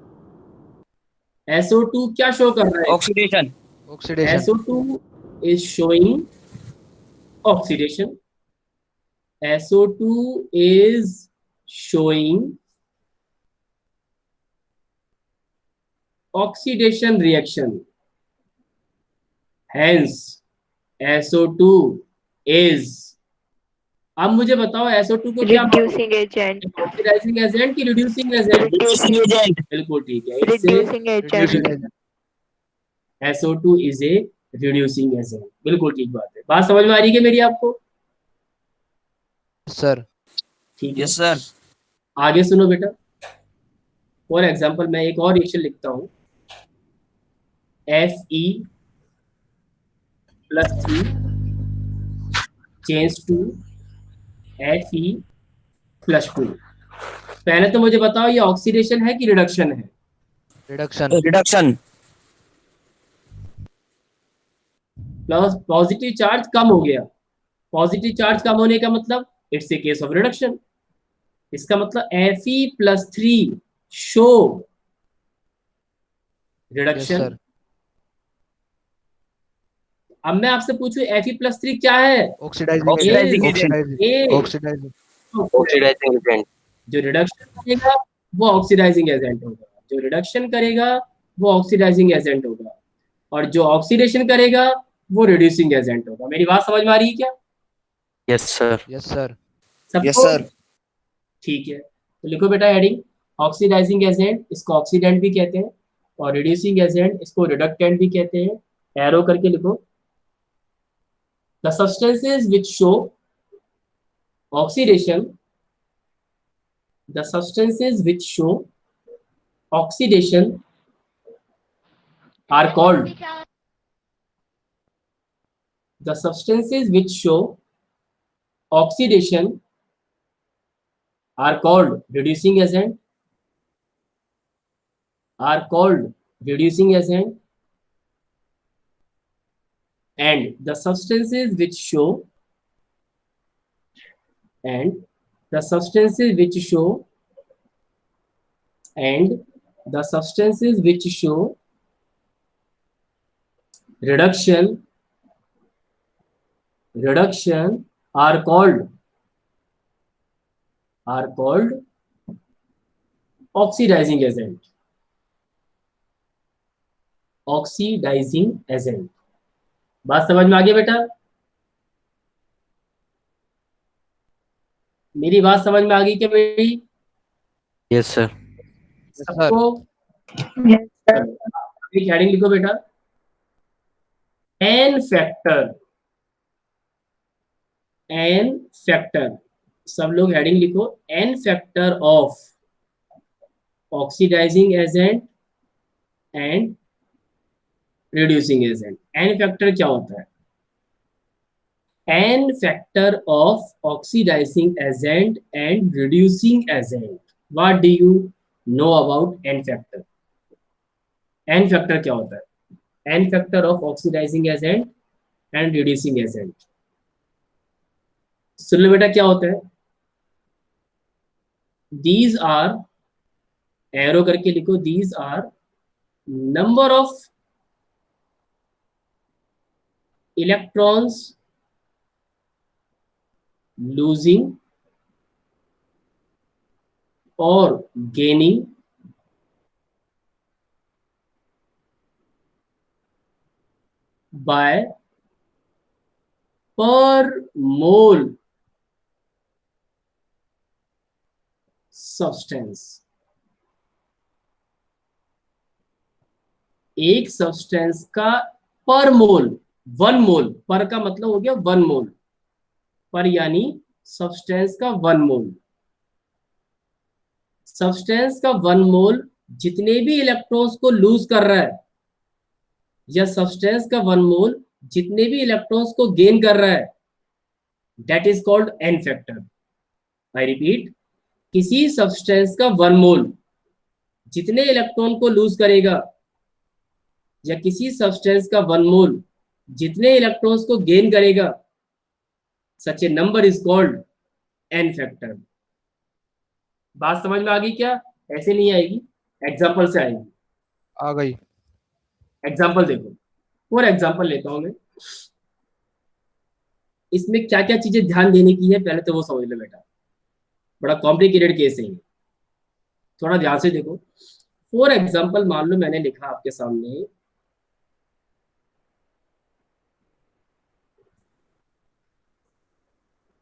SO2 क्या शो कर रहा है? Oxidation. Oxidation. SO2 is showing oxidation, SO2 is showing oxidation reaction, hence SO2 is, अब मुझे बताओ SO2 को क्या रिड्यूसिंग एजेंट, ऑक्सीडाइजिंग एजेंट की रिड्यूसिंग एजेंट? Reducing agent. बिल्कुल ठीक है, reducing agent, SO2 is a reducing agent. बिल्कुल ठीक बात है। बात समझ में आ रही है मेरी आपको? सर। ठीक है, यस सर। आगे सुनो बेटा। फॉर एग्जाम्पल मैं एक और रिएक्शन लिखता हूँ, Fe+3 चेंज टू Fe+2। पहले तो मुझे बताओ ये ऑक्सीडेशन है कि रिडक्शन है? Reduction. Reduction. Plus positive charge कम हो गया। पॉजिटिव चार्ज कम होने का मतलब it's a case of reduction. इसका मतलब Fe+3 show yes reduction. Sir. अब मैं आपसे पूछूं Fe+3 क्या है? Oxidising oxidising agent. Agent. Oxidising. A oxidising. Oxidising agent. जो रिडक्शन करेगा वो ऑक्सीडाइजिंग एजेंट होगा, जो रिडक्शन करेगा वो ऑक्सीडाइजिंग एजेंट होगा, और जो ऑक्सीडेशन करेगा वो रिड्यूसिंग एजेंट होगा। मेरी बात समझ में आ रही है क्या yes sir. Yes sir. Yes सबको? सर। ठीक है, तो लिखो बेटा हेडिंग, ऑक्सीडाइजिंग एजेंट इसको ऑक्सीडेंट भी कहते हैं, और रिड्यूसिंग एजेंट इसको रिडक्टेंट भी कहते हैं। एरो करके लिखो, the substances which show oxidation, the substances which show oxidation are called, the substances which show oxidation are called reducing agent, are called reducing agent, and the substances which show, and the substances which show, and the substances which show reduction, reduction are called oxidizing agent, oxidizing agent। बात समझ में आ गई बेटा? मेरी बात समझ में आ गई क्या मेरी यस सर। सर। सबको? Yes, sir. एक हेडिंग लिखो बेटा, एन फैक्टर, एन फैक्टर। सब लोग हेडिंग लिखो, n factor of oxidising agent and reducing agent. N factor क्या होता है? N factor of oxidising agent and reducing agent. What do you know about n factor? N factor क्या होता है? N factor of oxidising agent and reducing agent. सुन लो बेटा क्या होता है। दीज आर, एरो करके लिखो, these are number of electrons losing और gaining by per mole substance। एक सब्सटेंस का पर मोल, वन मोल, पर का मतलब हो गया वन मोल, पर यानी सब्सटेंस का वन मोल। सब्सटेंस का वन मोल जितने भी इलेक्ट्रॉन्स को लूज कर रहा है, या सब्सटेंस का वन मोल जितने भी इलेक्ट्रॉन्स को गेन कर रहा है, that is called n factor. I repeat, किसी सब्सटेंस का वन मोल जितने इलेक्ट्रॉन को लूज करेगा, या किसी सब्सटेंस का वन मोल जितने इलेक्ट्रॉन्स को गेन करेगा, such a number is called n factor. बात समझ में आ गई क्या? ऐसे नहीं आएगी, एग्जाम्पल से आएगी। आ गई। एग्जाम्पल देखो, फॉर एग्जाम्पल लेता हूं मैं। इसमें क्या क्या चीजें ध्यान देने की है पहले तो वो समझ लो बेटा, बड़ा कॉम्प्लिकेटेड केस है ये, थोड़ा ध्यान से देखो। फॉर एग्जाम्पल मान लो मैंने लिखा आपके सामने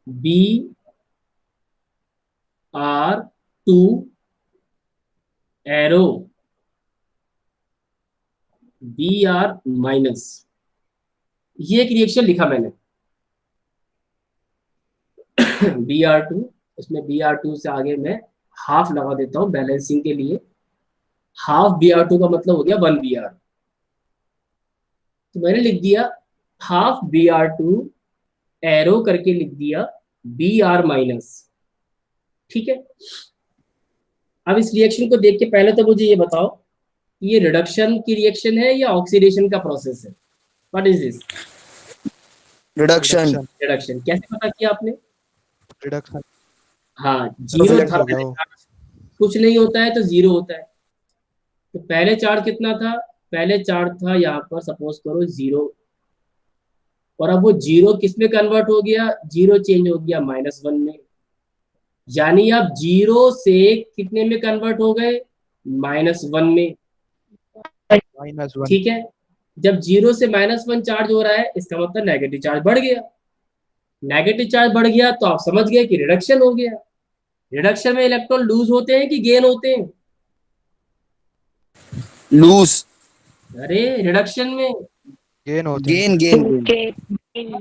Br2 एरो Br माइनस, ये एक रिएक्शन लिखा मैंने Br2, इसमें Br2 से आगे मैं हाफ लगा देता हूँ बैलेंसिंग के लिए। हाफ Br2 का मतलब हो गया 1 Br, तो मैंने लिख दिया हाफ Br2, एरो करके लिख दिया Br माइनस। ठीक है, अब इस रिएक्शन को देख के पहले तो मुझे ये बताओ कि ये रिडक्शन की रिएक्शन है या ऑक्सीडेशन का प्रोसेस है? What is this? Reduction. Reduction. कैसे पता किया आपने? रिडक्शन हाँ, जीरो Reflex था हो गया पहले वो। चार्ज, कुछ नहीं होता है तो जीरो होता है। तो पहले चार्ज कितना था? पहले चार्ज था यहाँ पर सपोज करो 0, और अब वो जीरो किस में कन्वर्ट हो गया? जीरो चेंज हो गया -1 में, यानी आप जीरो से कितने में कन्वर्ट हो गए? -1 में। -1। ठीक है, जब जीरो से -1 चार्ज हो रहा है इसका मतलब नेगेटिव चार्ज बढ़ गया। नेगेटिव चार्ज बढ़ गया तो आप समझ गए कि रिडक्शन हो गया। रिडक्शन में इलेक्ट्रॉन लूज होते हैं कि गेन होते हैं? लूज। अरे रिडक्शन में गेन होते हैं। गेन गेन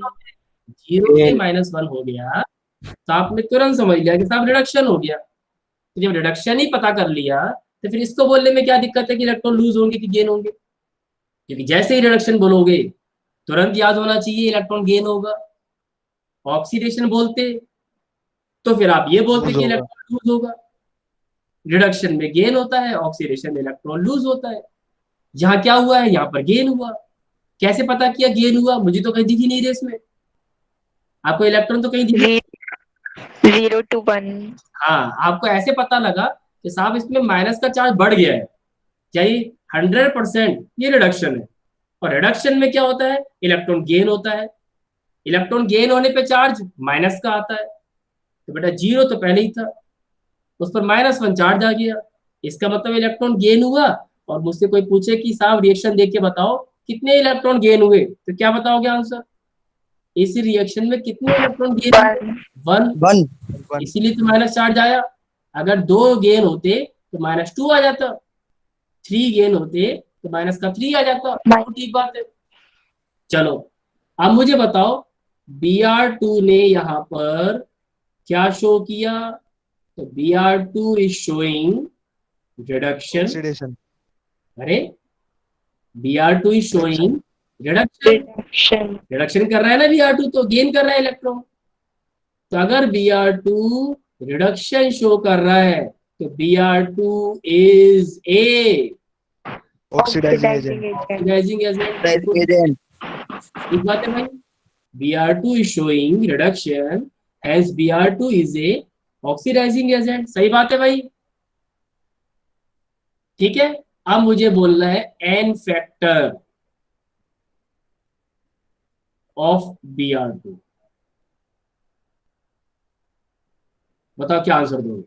जीरो से -1 हो गया तो आपने तुरंत समझ लिया कि साहब रिडक्शन हो गया। तो जब रिडक्शन ही पता कर लिया तो फिर इसको बोलने में क्या दिक्कत है कि इलेक्ट्रॉन लूज होंगे कि गेन होंगे? क्योंकि जैसे ही रिडक्शन बोलोगे तुरंत याद होना चाहिए इलेक्ट्रॉन गेन होगा। ऑक्सीडेशन बोलते तो फिर आप ये बोलते लूज कि होगा। इलेक्ट्रॉन लूज होगा। रिडक्शन में गेन होता है, ऑक्सीडेशन में इलेक्ट्रॉन लूज होता है। यहाँ क्या हुआ है? यहाँ पर गेन हुआ। कैसे पता किया गेन हुआ? मुझे तो कहीं दिख ही नहीं रही इसमें। आपको इलेक्ट्रॉन तो कहीं दिख रहा? 0 to 1. हाँ, आपको ऐसे पता लगा कि साहब इसमें माइनस का चार्ज बढ़ गया है, क्या ये 100% ये रिडक्शन है। और रिडक्शन में क्या होता है? इलेक्ट्रॉन गेन होता है। इलेक्ट्रॉन गेन होने पे चार्ज माइनस का आता है। तो बेटा जीरो तो पहले ही था, उस पर -1 चार्ज आ गया, इसका मतलब इलेक्ट्रॉन गेन हुआ। और मुझसे कोई पूछे कि साहब रिएक्शन देख के बताओ कितने इलेक्ट्रॉन गेन हुए, तो क्या बताओगे आंसर? इस रिएक्शन में कितने इलेक्ट्रॉन गेन हुए? 1। वन। इसीलिए तो माइनस चार्ज आया। अगर 2 गेन होते तो -2 आ जाता, 3 गेन होते तो -3 आ जाता, तो ठीक बात है। चलो अब मुझे बताओ Br2 ने यहाँ पर क्या शो किया? तो Br2 is showing reduction. Oxidation. अरे Br2 is showing reduction. Reduction. Reduction कर रहा है ना Br2, तो गेन कर रहा है इलेक्ट्रॉन। तो अगर Br2 रिडक्शन शो कर रहा है तो Br2 is a oxidising Oxidizing agent. agent. Oxidising agent. Agent. ठीक बात है भाई, Br2 is showing reduction, hence Br2 is a oxidizing agent। सही बात है भाई, ठीक है। अब मुझे बोलना है n फैक्टर ऑफ Br2। बताओ क्या आंसर दोगे?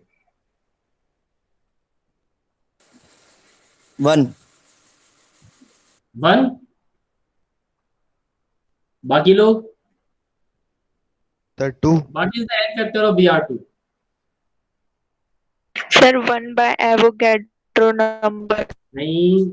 1। 1। बाकी लोग? The 2। What is the n factor of Br2? Sir, 1 by Avogadro number. नहीं,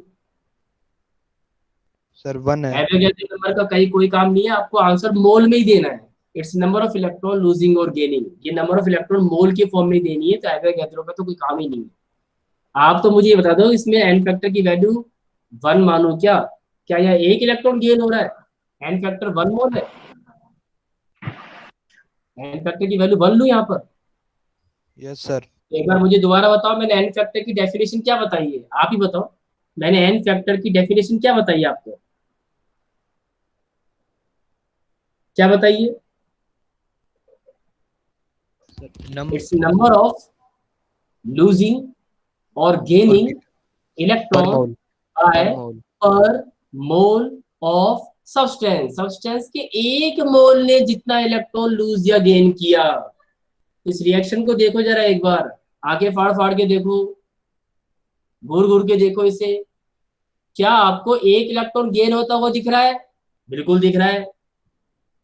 सर 1 है। एवोगैड्रो नंबर का कहीं कोई काम नहीं है, आपको आंसर मोल में ही देना है। It's number of electron losing और गेनिंग, ये नंबर ऑफ इलेक्ट्रॉन मोल के फॉर्म में देनी है, तो एवोगैड्रो का तो कोई काम ही नहीं है। आप तो मुझे ये बता दो इसमें एन फैक्टर की वैल्यू 1 मानो क्या? क्या यह एक इलेक्ट्रॉन गेन हो रहा है? एन फैक्टर 1 मोल है, एन फैक्टर की वैल्यू 1 लूं यहाँ पर। Yes sir. एक बार मुझे दोबारा बताओ, मैंने एन फैक्टर की डेफिनेशन क्या बताई है? आप ही बताओ, मैंने एन फैक्टर की डेफिनेशन क्या बताई आपको? क्या बताइए? इट्स नंबर ऑफ लूजिंग और गेनिंग पर इलेक्ट्रॉन मोल। बाय पर मोल। पर मोल ऑफ सब्सटेंस। सब्सटेंस के एक मोल ने जितना इलेक्ट्रॉन लूज या गेन किया। इस रिएक्शन को देखो जरा एक बार, आगे फाड़ फाड़ के देखो, घूर घूर के देखो इसे। क्या आपको एक इलेक्ट्रॉन गेन होता हुआ दिख रहा है? बिल्कुल दिख रहा है,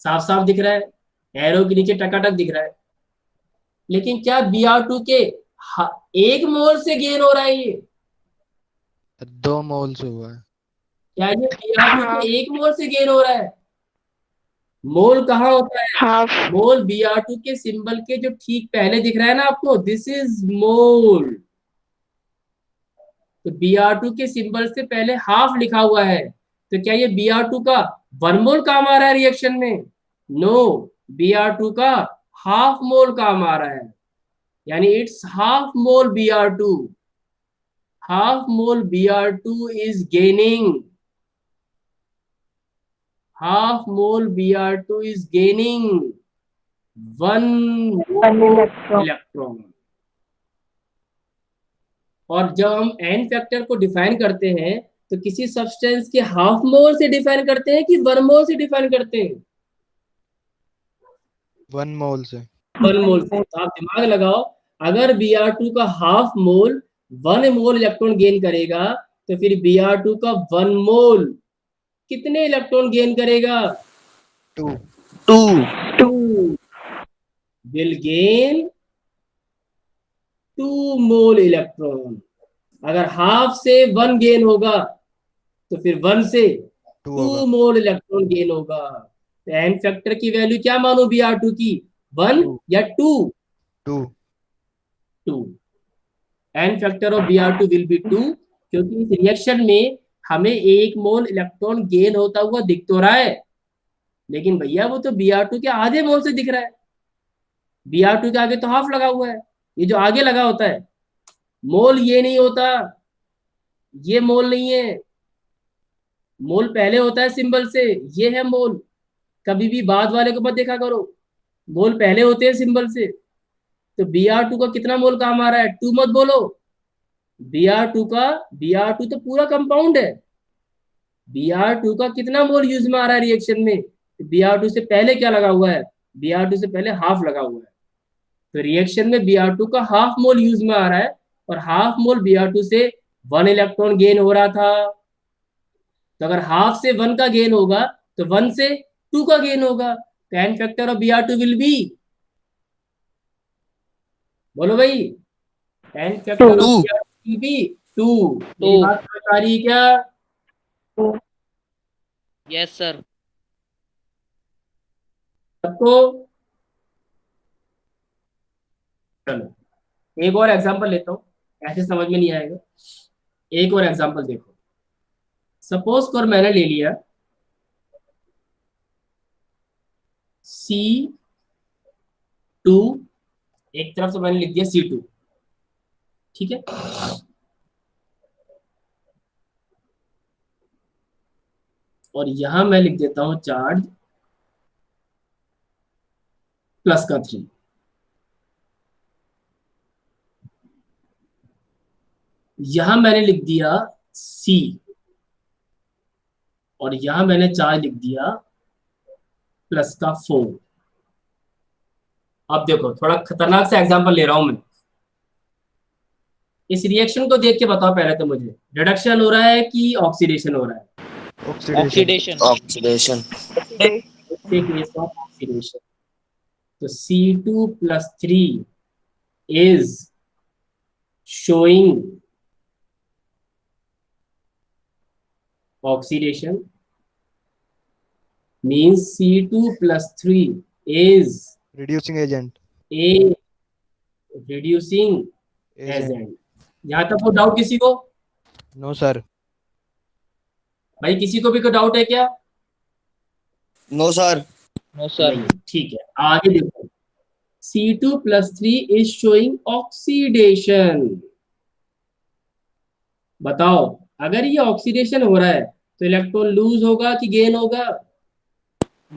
साफ साफ दिख रहा है, एरो के नीचे टकाटक दिख रहा है। लेकिन क्या Br2 के एक मोल से गेन हो रहा है? ये 2 मोल से हुआ है। क्या ये Br2 के एक मोल से गेन हो रहा है? मोल कहाँ होता है? half, मोल Br2 के सिंबल के जो ठीक पहले दिख रहा है ना आपको, दिस इज मोल। तो Br2 के सिंबल से पहले हाफ लिखा हुआ है, तो क्या ये Br2 का 1 मोल काम आ रहा है रिएक्शन में? नो, Br2 का हाफ मोल काम आ रहा है, यानी it's half mole Br2। Half mole Br2 is gaining, half mole Br2 is gaining 1 one electron. Electron. और जब हम n फैक्टर को डिफाइन करते हैं तो किसी सब्सटेंस के हाफ मोल से डिफाइन करते हैं कि 1 मोल से डिफाइन करते हैं? 1 मोल से। 1 मोल से। तो आप दिमाग लगाओ, अगर Br2 का हाफ मोल 1 मोल इलेक्ट्रॉन गेन करेगा, तो फिर Br2 का 1 मोल कितने इलेक्ट्रॉन गेन करेगा? 2। 2 will gain 2 मोल इलेक्ट्रॉन। अगर हाफ से 1 गेन होगा तो फिर 1 से 2 2 होगा। मोल इलेक्ट्रॉन गेन होगा। तो एन फैक्टर की वैल्यू क्या मानो Br2 की, 1 2। या 2? 2। 2। N factor of Br2 will be 2, क्योंकि इस रिएक्शन में हमें 1 मोल इलेक्ट्रॉन गेन होता हुआ दिख तो रहा है, लेकिन भैया वो तो Br2 के आधे मोल से दिख रहा है। Br2 के आगे तो हाफ लगा हुआ है, ये जो आगे लगा होता है मोल, ये नहीं होता, ये मोल नहीं है। मोल पहले होता है सिंबल से, ये है मोल। कभी भी बाद वाले को मत देखा करो, मोल पहले होते हैं सिंबल से। तो Br2 का कितना मोल काम आ रहा है? 2 मत बोलो। Br2 तो पूरा कंपाउंड है। Br2 का कितना मोल यूज में आ रहा है रिएक्शन में? Br2 से पहले क्या लगा हुआ है? Br2 से पहले हाफ लगा हुआ है। तो रिएक्शन में Br2 का हाफ मोल यूज में आ रहा है, और हाफ मोल Br2 से 1 इलेक्ट्रॉन गेन हो रहा था। तो अगर हाफ से 1 का गेन होगा तो 1 से 2 का गेन होगा। तो n factor of Br2 will be, बोलो भाई, n factor of 2। Br2 will be 2। मेरी बात समझ आ रही है क्या? Yes sir. सबको? चलो एक और एग्जांपल लेता हूँ, ऐसे समझ में नहीं आएगा। एक और एग्जांपल देखो। सपोज कर मैंने ले लिया C2, एक तरफ से मैंने लिख दिया C2, ठीक है। और यहां मैं लिख देता हूं चार्ज प्लस का 3। यहां मैंने लिख दिया C, और यहां मैंने चार्ज लिख दिया प्लस का 4। अब देखो, थोड़ा खतरनाक सा एग्जांपल ले रहा हूं मैं। इस रिएक्शन को देख के बताओ पहले तो मुझे, रिडक्शन हो रहा है कि ऑक्सीडेशन हो रहा है? Oxidation. Oxidation. Case of oxidation. तो C2 plus 3 is showing oxidation, means C2 plus 3 is reducing agent. a reducing agent. agent। यहाँ तक को डाउट किसी को? No sir. भाई किसी को भी कोई डाउट है क्या? No sir. No sir. नहीं, ठीक है, आगे देखो। C2 plus 3 is showing oxidation। बताओ, अगर ये ऑक्सीडेशन हो रहा है तो इलेक्ट्रॉन लूज होगा कि गेन होगा?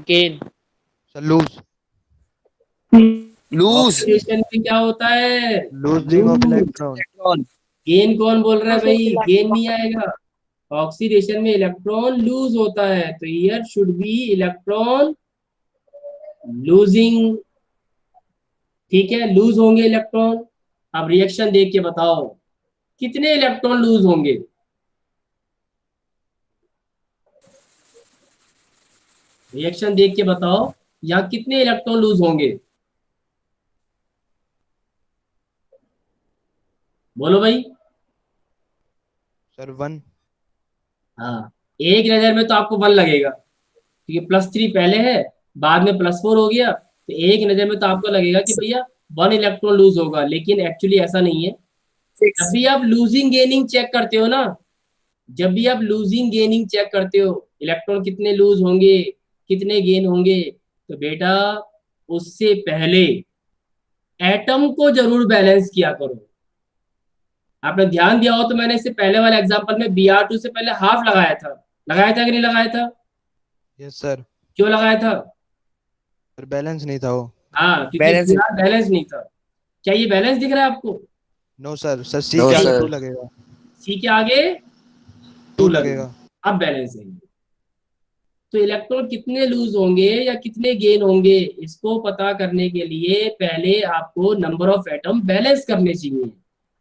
Gain. Sir lose. Lose. Oxidation में क्या होता है? Losing of lose. Electron. Gain कौन बोल रहा है भाई? गेन नहीं आएगा। ऑक्सीडेशन में इलेक्ट्रॉन लूज होता है, तो here should be electron losing. ठीक है, लूज होंगे इलेक्ट्रॉन। अब रिएक्शन देख के बताओ कितने इलेक्ट्रॉन लूज होंगे? रिएक्शन देख के बताओ यहाँ कितने इलेक्ट्रॉन लूज होंगे? बोलो भाई। सर 1। हाँ, एक नजर में तो आपको 1 लगेगा, क्योंकि +3 पहले है, बाद में +4 हो गया, तो एक नजर में तो आपको लगेगा कि भैया 1 इलेक्ट्रॉन लूज होगा, लेकिन एक्चुअली ऐसा नहीं है। जब भी आप लूजिंग गेनिंग चेक करते हो ना, जब भी आप लूजिंग गेनिंग चेक करते हो, इलेक्ट्रॉन कितने लूज होंगे, कितने गेन होंगे, तो बेटा उससे पहले एटम को जरूर बैलेंस किया करो। आपने ध्यान दिया हो तो मैंने इससे पहले वाले एग्जांपल में Br2 से पहले हाफ लगाया था कि नहीं लगाया था? Yes sir. क्यों लगाया था? सर बैलेंस नहीं था वो। हाँ, क्योंकि बैलेंस Br बैलेंस नहीं था। क्या ये बैलेंस दिख रहा है आपको? नो सर, सर सी No, के आगे sir. 2 लगेगा। सी के आगे 2 2 लगेगा। अब बैलेंस है। तो इलेक्ट्रॉन कितने लूज होंगे या कितने गेन होंगे, इसको पता करने के लिए पहले आपको नंबर ऑफ एटम बैलेंस करने चाहिए।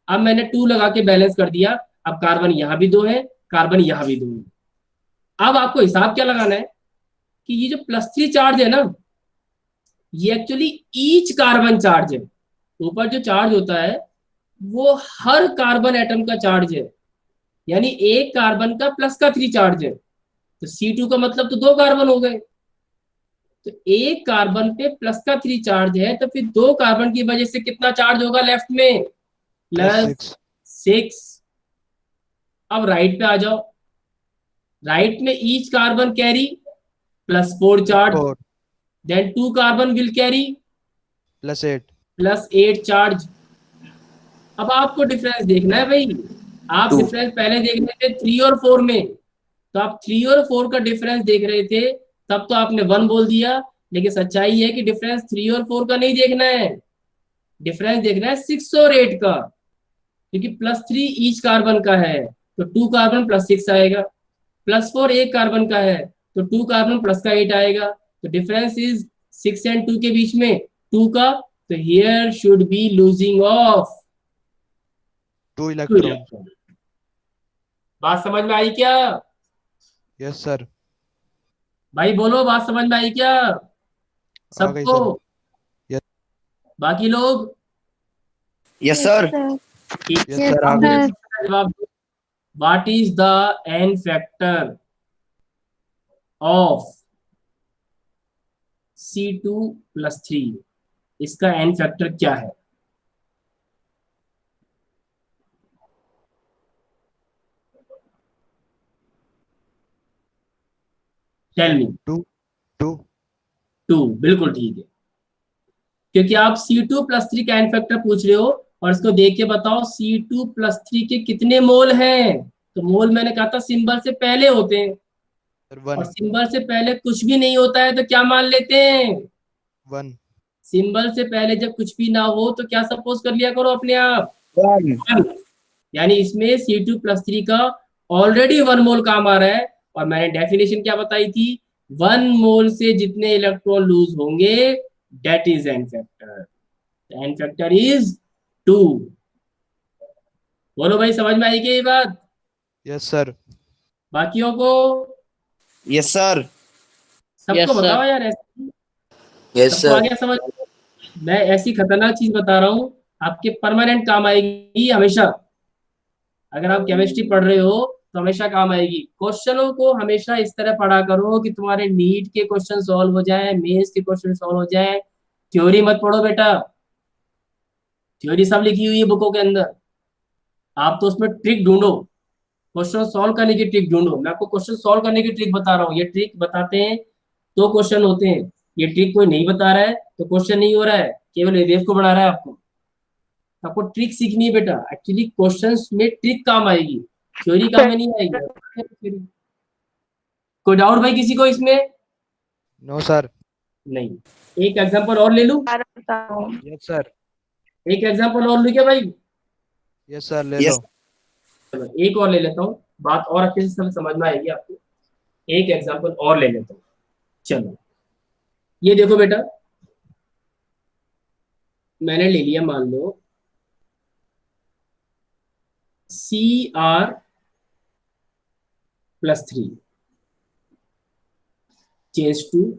अब मैंने 2 लगा के बैलेंस कर दिया, अब कार्बन यहाँ भी 2 है, कार्बन यहाँ भी 2 है। अब आपको हिसाब क्या लगाना है कि ये जो +3 चार्ज है ना, ये एक्चुअली ईच कार्बन चार्ज है। ऊपर जो चार्ज होता है वो हर कार्बन एटम का चार्ज है, यानी एक कार्बन का +3 चार्ज है। तो C2 का मतलब तो 2 कार्बन हो गए। तो एक कार्बन पे +3 चार्ज है, तो फिर 2 कार्बन की वजह से कितना चार्ज होगा लेफ्ट में? +6। +6। अब राइट पे आ जाओ। राइट में each carbon carry +4 charge, +4 then 2 carbon will carry +8। +8 charge. अब आपको डिफरेंस देखना है भाई। आप 2. डिफरेंस पहले देख रहे थे 3 और 4 में, तो आप 3 और 4 का डिफरेंस देख रहे थे, तब तो आपने 1 बोल दिया। लेकिन सच्चाई है कि डिफरेंस 3 और 4 का नहीं देखना है, डिफरेंस देखना है 6 और 8 का, क्योंकि +3 ईच कार्बन का है तो 2 कार्बन +6 आएगा, +4 एक कार्बन का है तो 2 कार्बन प्लस का 8 आएगा। तो डिफरेंस इज 6 एंड 2 के बीच में 2 का, तो here should be losing of 2 2 electron. Electron. बात समझ में आई क्या? Yes sir. भाई बोलो, बात समझ में आई क्या आ गई सबको? सर। यस। बाकी लोग? Yes sir. ठीक। यस सर, आ अब गई। मेरे क्वेश्चन का जवाब दो। What is the n factor of C2+3? इसका एन फैक्टर क्या है? Tell me. 2 2। 2, बिल्कुल ठीक है, क्योंकि आप C2+3 का एन फैक्टर पूछ रहे हो। और इसको देख के बताओ C2+3 के कितने मोल हैं। तो मोल मैंने कहा था सिंबल से पहले होते हैं, सर और 1 सिंबल से पहले कुछ भी नहीं होता है तो क्या मान लेते हैं? 1। सिंबल से पहले जब कुछ भी ना हो तो क्या सपोज कर लिया करो अपने आप? 1 1। यानी इसमें C2+3 का ऑलरेडी 1 मोल काम आ रहा है। और मैंने डेफिनेशन क्या बताई थी? 1 मोल से जितने इलेक्ट्रॉन लूज होंगे that is n factor. N factor is 2। बोलो भाई, समझ में आई क्या ये बात? Yes sir. बाकियों को? Yes sir. सबको Yes, बताओ sir. यार, ऐसे Yes, सबको आ sir. गया समझ? मैं ऐसी खतरनाक चीज बता रहा हूँ, आपके परमानेंट काम आएगी हमेशा। अगर आप केमिस्ट्री पढ़ रहे हो तो हमेशा काम आएगी। क्वेश्चनों को हमेशा इस तरह पढ़ा करो कि तुम्हारे नीट के क्वेश्चन सॉल्व हो जाए, मेंस के क्वेश्चन सॉल्व हो जाए। थ्योरी मत पढ़ो बेटा, थ्योरी सब लिखी हुई है बुकों के अंदर। आप तो उसमें ट्रिक ढूंढो, क्वेश्चन सॉल्व करने की ट्रिक ढूंढो। मैं आपको क्वेश्चन सॉल्व करने की ट्रिक बता रहा हूँ, ये ट्रिक बताते हैं तो क्वेश्चन होते हैं। ये ट्रिक कोई नहीं बता रहा है तो क्वेश्चन नहीं हो रहा है, केवल बेवकूफ को बना रहा है आपको। आपको ट्रिक सीखनी है बेटा, एक्चुअली क्वेश्चंस में ट्रिक काम आएगी, थ्योरी काम में नहीं आएगी। कोई डाउट भाई किसी को इसमें? No sir. नहीं। एक एग्जांपल और ले लूं? Yes sir. एक एग्जांपल और लूं क्या भाई? यस सर, ले यस। लो। चलो एक और ले लेता हूँ, बात और अच्छे से समझ में आएगी आपको। एक एग्जांपल और ले लेता हूँ। चलो ये देखो बेटा, मैंने ले लिया, मान लो Cr+3 चेंज टू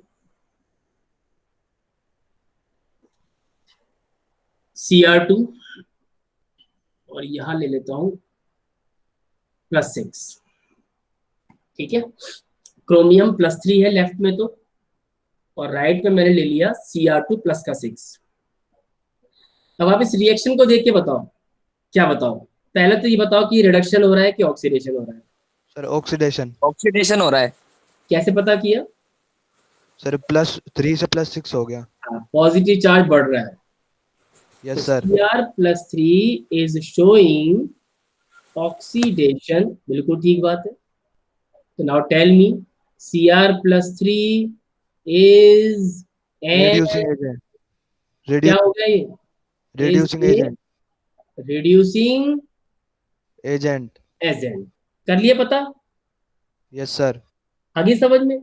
Cr2, और यहां ले लेता हूं +6। ठीक है, क्रोमियम +3 है लेफ्ट में, तो और राइट में मैंने ले लिया Cr2 प्लस का 6। अब आप इस रिएक्शन को देख के बताओ, क्या बताओ? पहले तो ये बताओ कि रिडक्शन हो रहा है कि ऑक्सीडेशन हो रहा है? Sir oxidation. ऑक्सीडेशन हो रहा है। कैसे पता किया? सर +3 से +6 हो गया। हाँ, पॉजिटिव चार्ज बढ़ रहा है। Yes sir. Cr+3 is showing oxidation, बिल्कुल ठीक बात है। तो now tell me, Cr+3 is reducing agent. क्या हो गया ये? Reducing Is a agent. Reducing agent. Agent. कर लिए पता? Yes sir. आगे समझ में?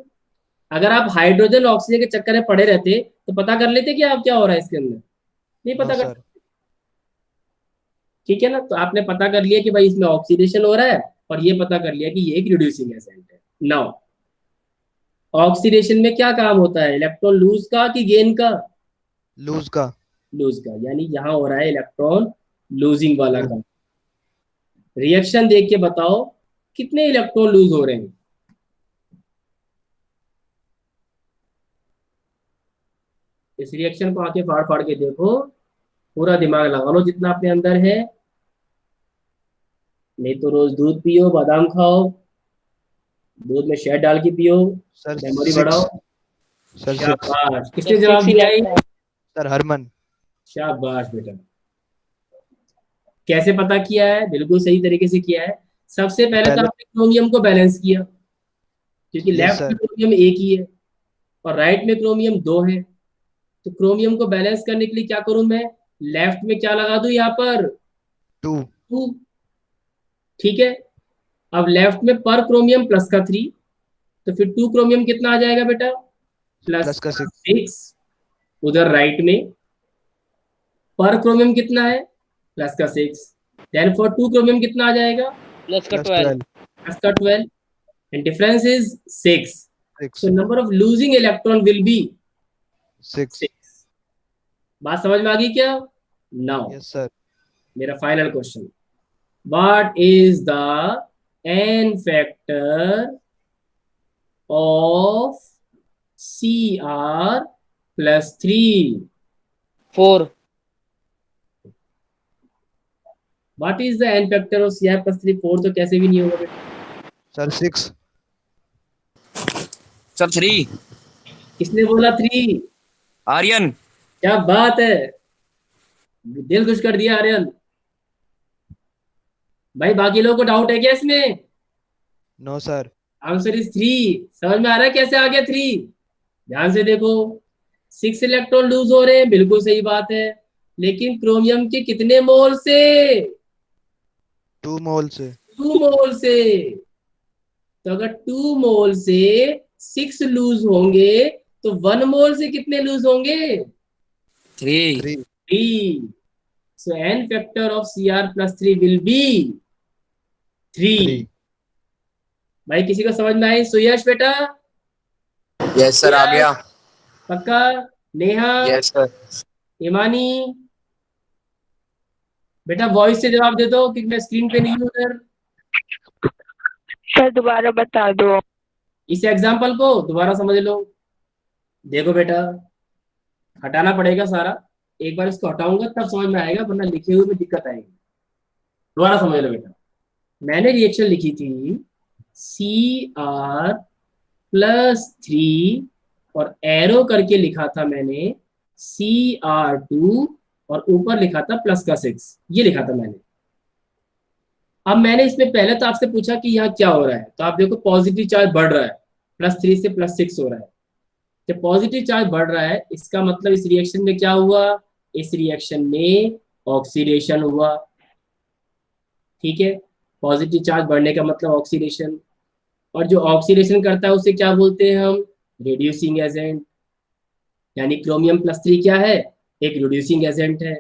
अगर आप हाइड्रोजन ऑक्सीजन के चक्कर में पड़े रहते तो पता कर लेते कि आप क्या हो रहा है इसके अंदर? नहीं नो पता कर। सर। ठीक है ना, तो आपने पता कर लिया कि भाई इसमें ऑक्सीडेशन हो रहा है, और ये पता कर लिया कि ये एक रिड्यूसिंग एजेंट है। नाउ ऑक्सीडेशन में क्या काम होता है, इलेक्ट्रॉन लूज का कि गेन का? लूज का। लूज का, यानी यहां हो रहा है इलेक्ट्रॉन लूजिंग वाला काम। रिएक्शन देख के बताओ कितने इलेक्ट्रॉन लूज हो रहे हैं? इस रिएक्शन को आके फाड़ फाड़ के देखो, पूरा दिमाग लगा लो जितना अपने अंदर है। नहीं तो रोज दूध पियो, बादाम खाओ, दूध में शहद डाल के पियो, सर मेमोरी 6। बढ़ाओ। सर 6। शाबाश, किसने जवाब दिया है? सर हरमन। शाबाश बेटा। कैसे पता किया है? बिल्कुल सही तरीके से किया है। सबसे पहले तो पहले। आपने क्रोमियम को बैलेंस किया, क्योंकि यस लेफ्ट में सर। क्रोमियम एक ही है और राइट में क्रोमियम दो है। तो क्रोमियम को बैलेंस करने के लिए क्या करूं मैं? लेफ्ट में क्या लगा दूं? यहाँ पर 2। 2। ठीक है, अब लेफ्ट में पर क्रोमियम प्लस का 3, तो फिर 2 क्रोमियम कितना आ जाएगा बेटा? प्लस प्लस का 6। 6। उधर राइट में पर क्रोमियम कितना है? प्लस का 6। देन फॉर 2 क्रोमियम कितना आ जाएगा? प्लस का प्लस 12। 12। प्लस का 12, and difference is 6। 6। So number of losing electron will be 6। 6। बात समझ में आ गई क्या? Now yes sir. मेरा final question, what is the n factor of Cr+3? 4। What is the n factor of Cr+3? 4 तो कैसे भी नहीं होगा बेटा। सर 6। सर 3। किसने बोला 3? आर्यन। क्या बात है, दिल खुश कर दिया आर्यन भाई। बाकी लोगों को डाउट है क्या इसमें? No sir. Answer is 3। समझ में आ रहा है कैसे आ गया 3? ध्यान से देखो, 6 इलेक्ट्रॉन लूज हो रहे हैं, बिल्कुल सही बात है, लेकिन क्रोमियम के कितने मोल से? 2 मोल से। 2 मोल से। तो अगर 2 मोल से 6 लूज होंगे तो 1 मोल से कितने लूज होंगे? 3। 3। 3। सो n factor of Cr+3 will be 3। भाई किसी को समझ में आई? सुयश बेटा यस सर, आ गया। पक्का? Neha, yes sir. इमानी बेटा वॉइस से जवाब दे दो, क्योंकि मैं स्क्रीन पे नहीं हूं उधर। सर दोबारा बता दो। इस एग्जाम्पल को दोबारा समझ लो। देखो बेटा, हटाना पड़ेगा सारा, एक बार इसको हटाऊंगा तब समझ में आएगा, वरना लिखे हुए में दिक्कत आएगी। दोबारा समझ लो बेटा, मैंने रिएक्शन लिखी थी Cr+3 और एरो करके लिखा था मैंने Cr2 और ऊपर लिखा था प्लस का 6, ये लिखा था मैंने। अब मैंने इसमें पहले तो आपसे पूछा कि यहाँ क्या हो रहा है, तो आप देखो पॉजिटिव चार्ज बढ़ रहा है, +3 से +6 हो रहा है। जब पॉजिटिव चार्ज बढ़ रहा है इसका मतलब इस रिएक्शन में क्या हुआ? इस रिएक्शन में ऑक्सीडेशन हुआ। ठीक है, पॉजिटिव चार्ज बढ़ने का मतलब ऑक्सीडेशन, और जो ऑक्सीडेशन करता है उसे क्या बोलते हैं हम? Reducing agent. यानी क्रोमियम+3 क्या है? एक रिड्यूसिंग एजेंट है।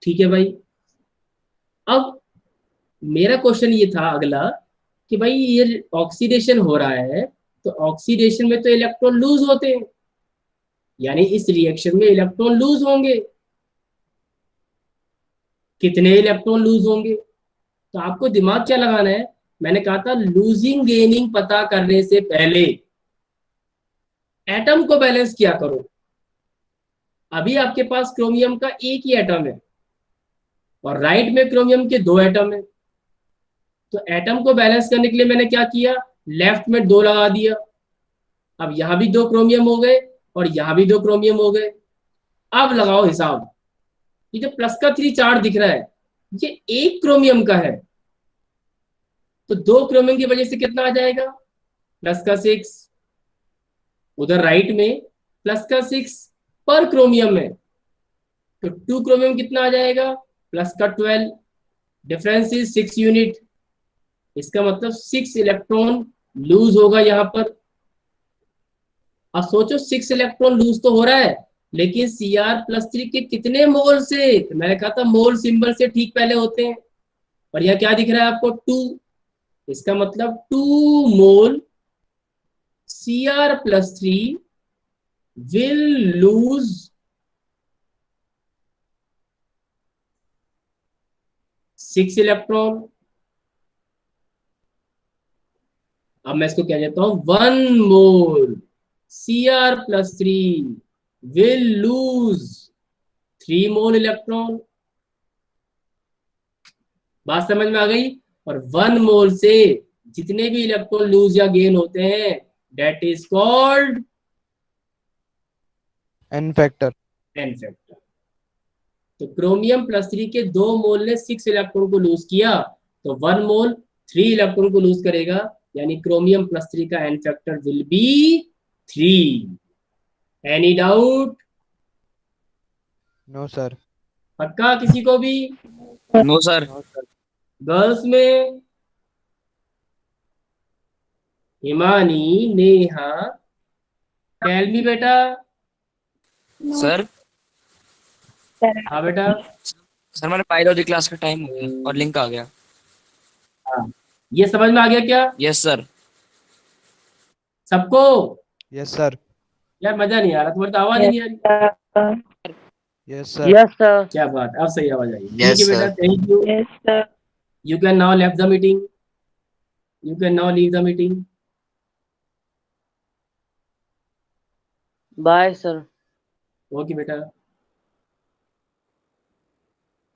ठीक है भाई। अब मेरा क्वेश्चन ये था अगला कि भाई ये ऑक्सीडेशन हो रहा है, तो ऑक्सीडेशन में तो इलेक्ट्रॉन लूज होते हैं, यानी इस रिएक्शन में इलेक्ट्रॉन लूज होंगे। कितने इलेक्ट्रॉन लूज होंगे? तो आपको दिमाग क्या लगाना है, मैंने कहा था लूजिंग गेनिंग पता करने से पहले एटम को बैलेंस किया करो। अभी आपके पास क्रोमियम का एक ही एटम है और राइट में क्रोमियम के 2 एटम है। तो एटम को बैलेंस करने के लिए मैंने क्या किया, लेफ्ट में 2 लगा दिया। अब यहां भी 2 क्रोमियम हो गए और यहां भी 2 क्रोमियम हो गए। अब लगाओ हिसाब, ये जो प्लस का 3 चार्ट दिख रहा है ये 1 क्रोमियम का है, तो 2 क्रोमियम की वजह से कितना आ जाएगा, प्लस का 6। उधर राइट में प्लस का 6 पर क्रोमियम है, तो 2 क्रोमियम कितना आ जाएगा, प्लस का 12। Difference is 6 unit. इसका मतलब 6 इलेक्ट्रॉन लूज होगा यहां पर। अब सोचो 6 इलेक्ट्रॉन लूज तो हो रहा है, लेकिन Cr+3 के कितने मोल से, तो मैंने कहा था मोल सिंबल से ठीक पहले होते हैं, और यह क्या दिख रहा है आपको, 2। इसका मतलब 2 मोल Cr+3 will lose 6 इलेक्ट्रॉन। अब मैं इसको क्या देता हूं, 1 मोल Cr+3 will lose 3 mole electron. बात समझ में आ गई। और 1 मोल से जितने भी इलेक्ट्रॉन लूज या गेन होते हैं that is called n factor. n factor. तो क्रोमियम +3 के 2 मोल ने 6 इलेक्ट्रॉन को लूज किया, तो 1 मोल 3 इलेक्ट्रॉन को लूज करेगा, यानी क्रोमियम +3 का n factor will be 3। Any doubt? No sir. पक्का किसी को भी? No sir. गर्ल्स में हिमानी, नेहा, टेल मी बेटा। सर हाँ बेटा। सर मैंने बायोलॉजी क्लास का टाइम हो गया और लिंक आ गया। हाँ, ये समझ में आ गया क्या यस सर। सबको? Yes sir. यार मजा नहीं आ रहा, तुम्हारी तो आवाज ही नहीं आ रही। Yes sir. Yes sir. क्या बात, अब सही आवाज आई। ठीक Yes, है बेटा, sir. Thank you. Yes, sir. You can now left the meeting, you can now leave the meeting. Bye sir. Okay बेटा।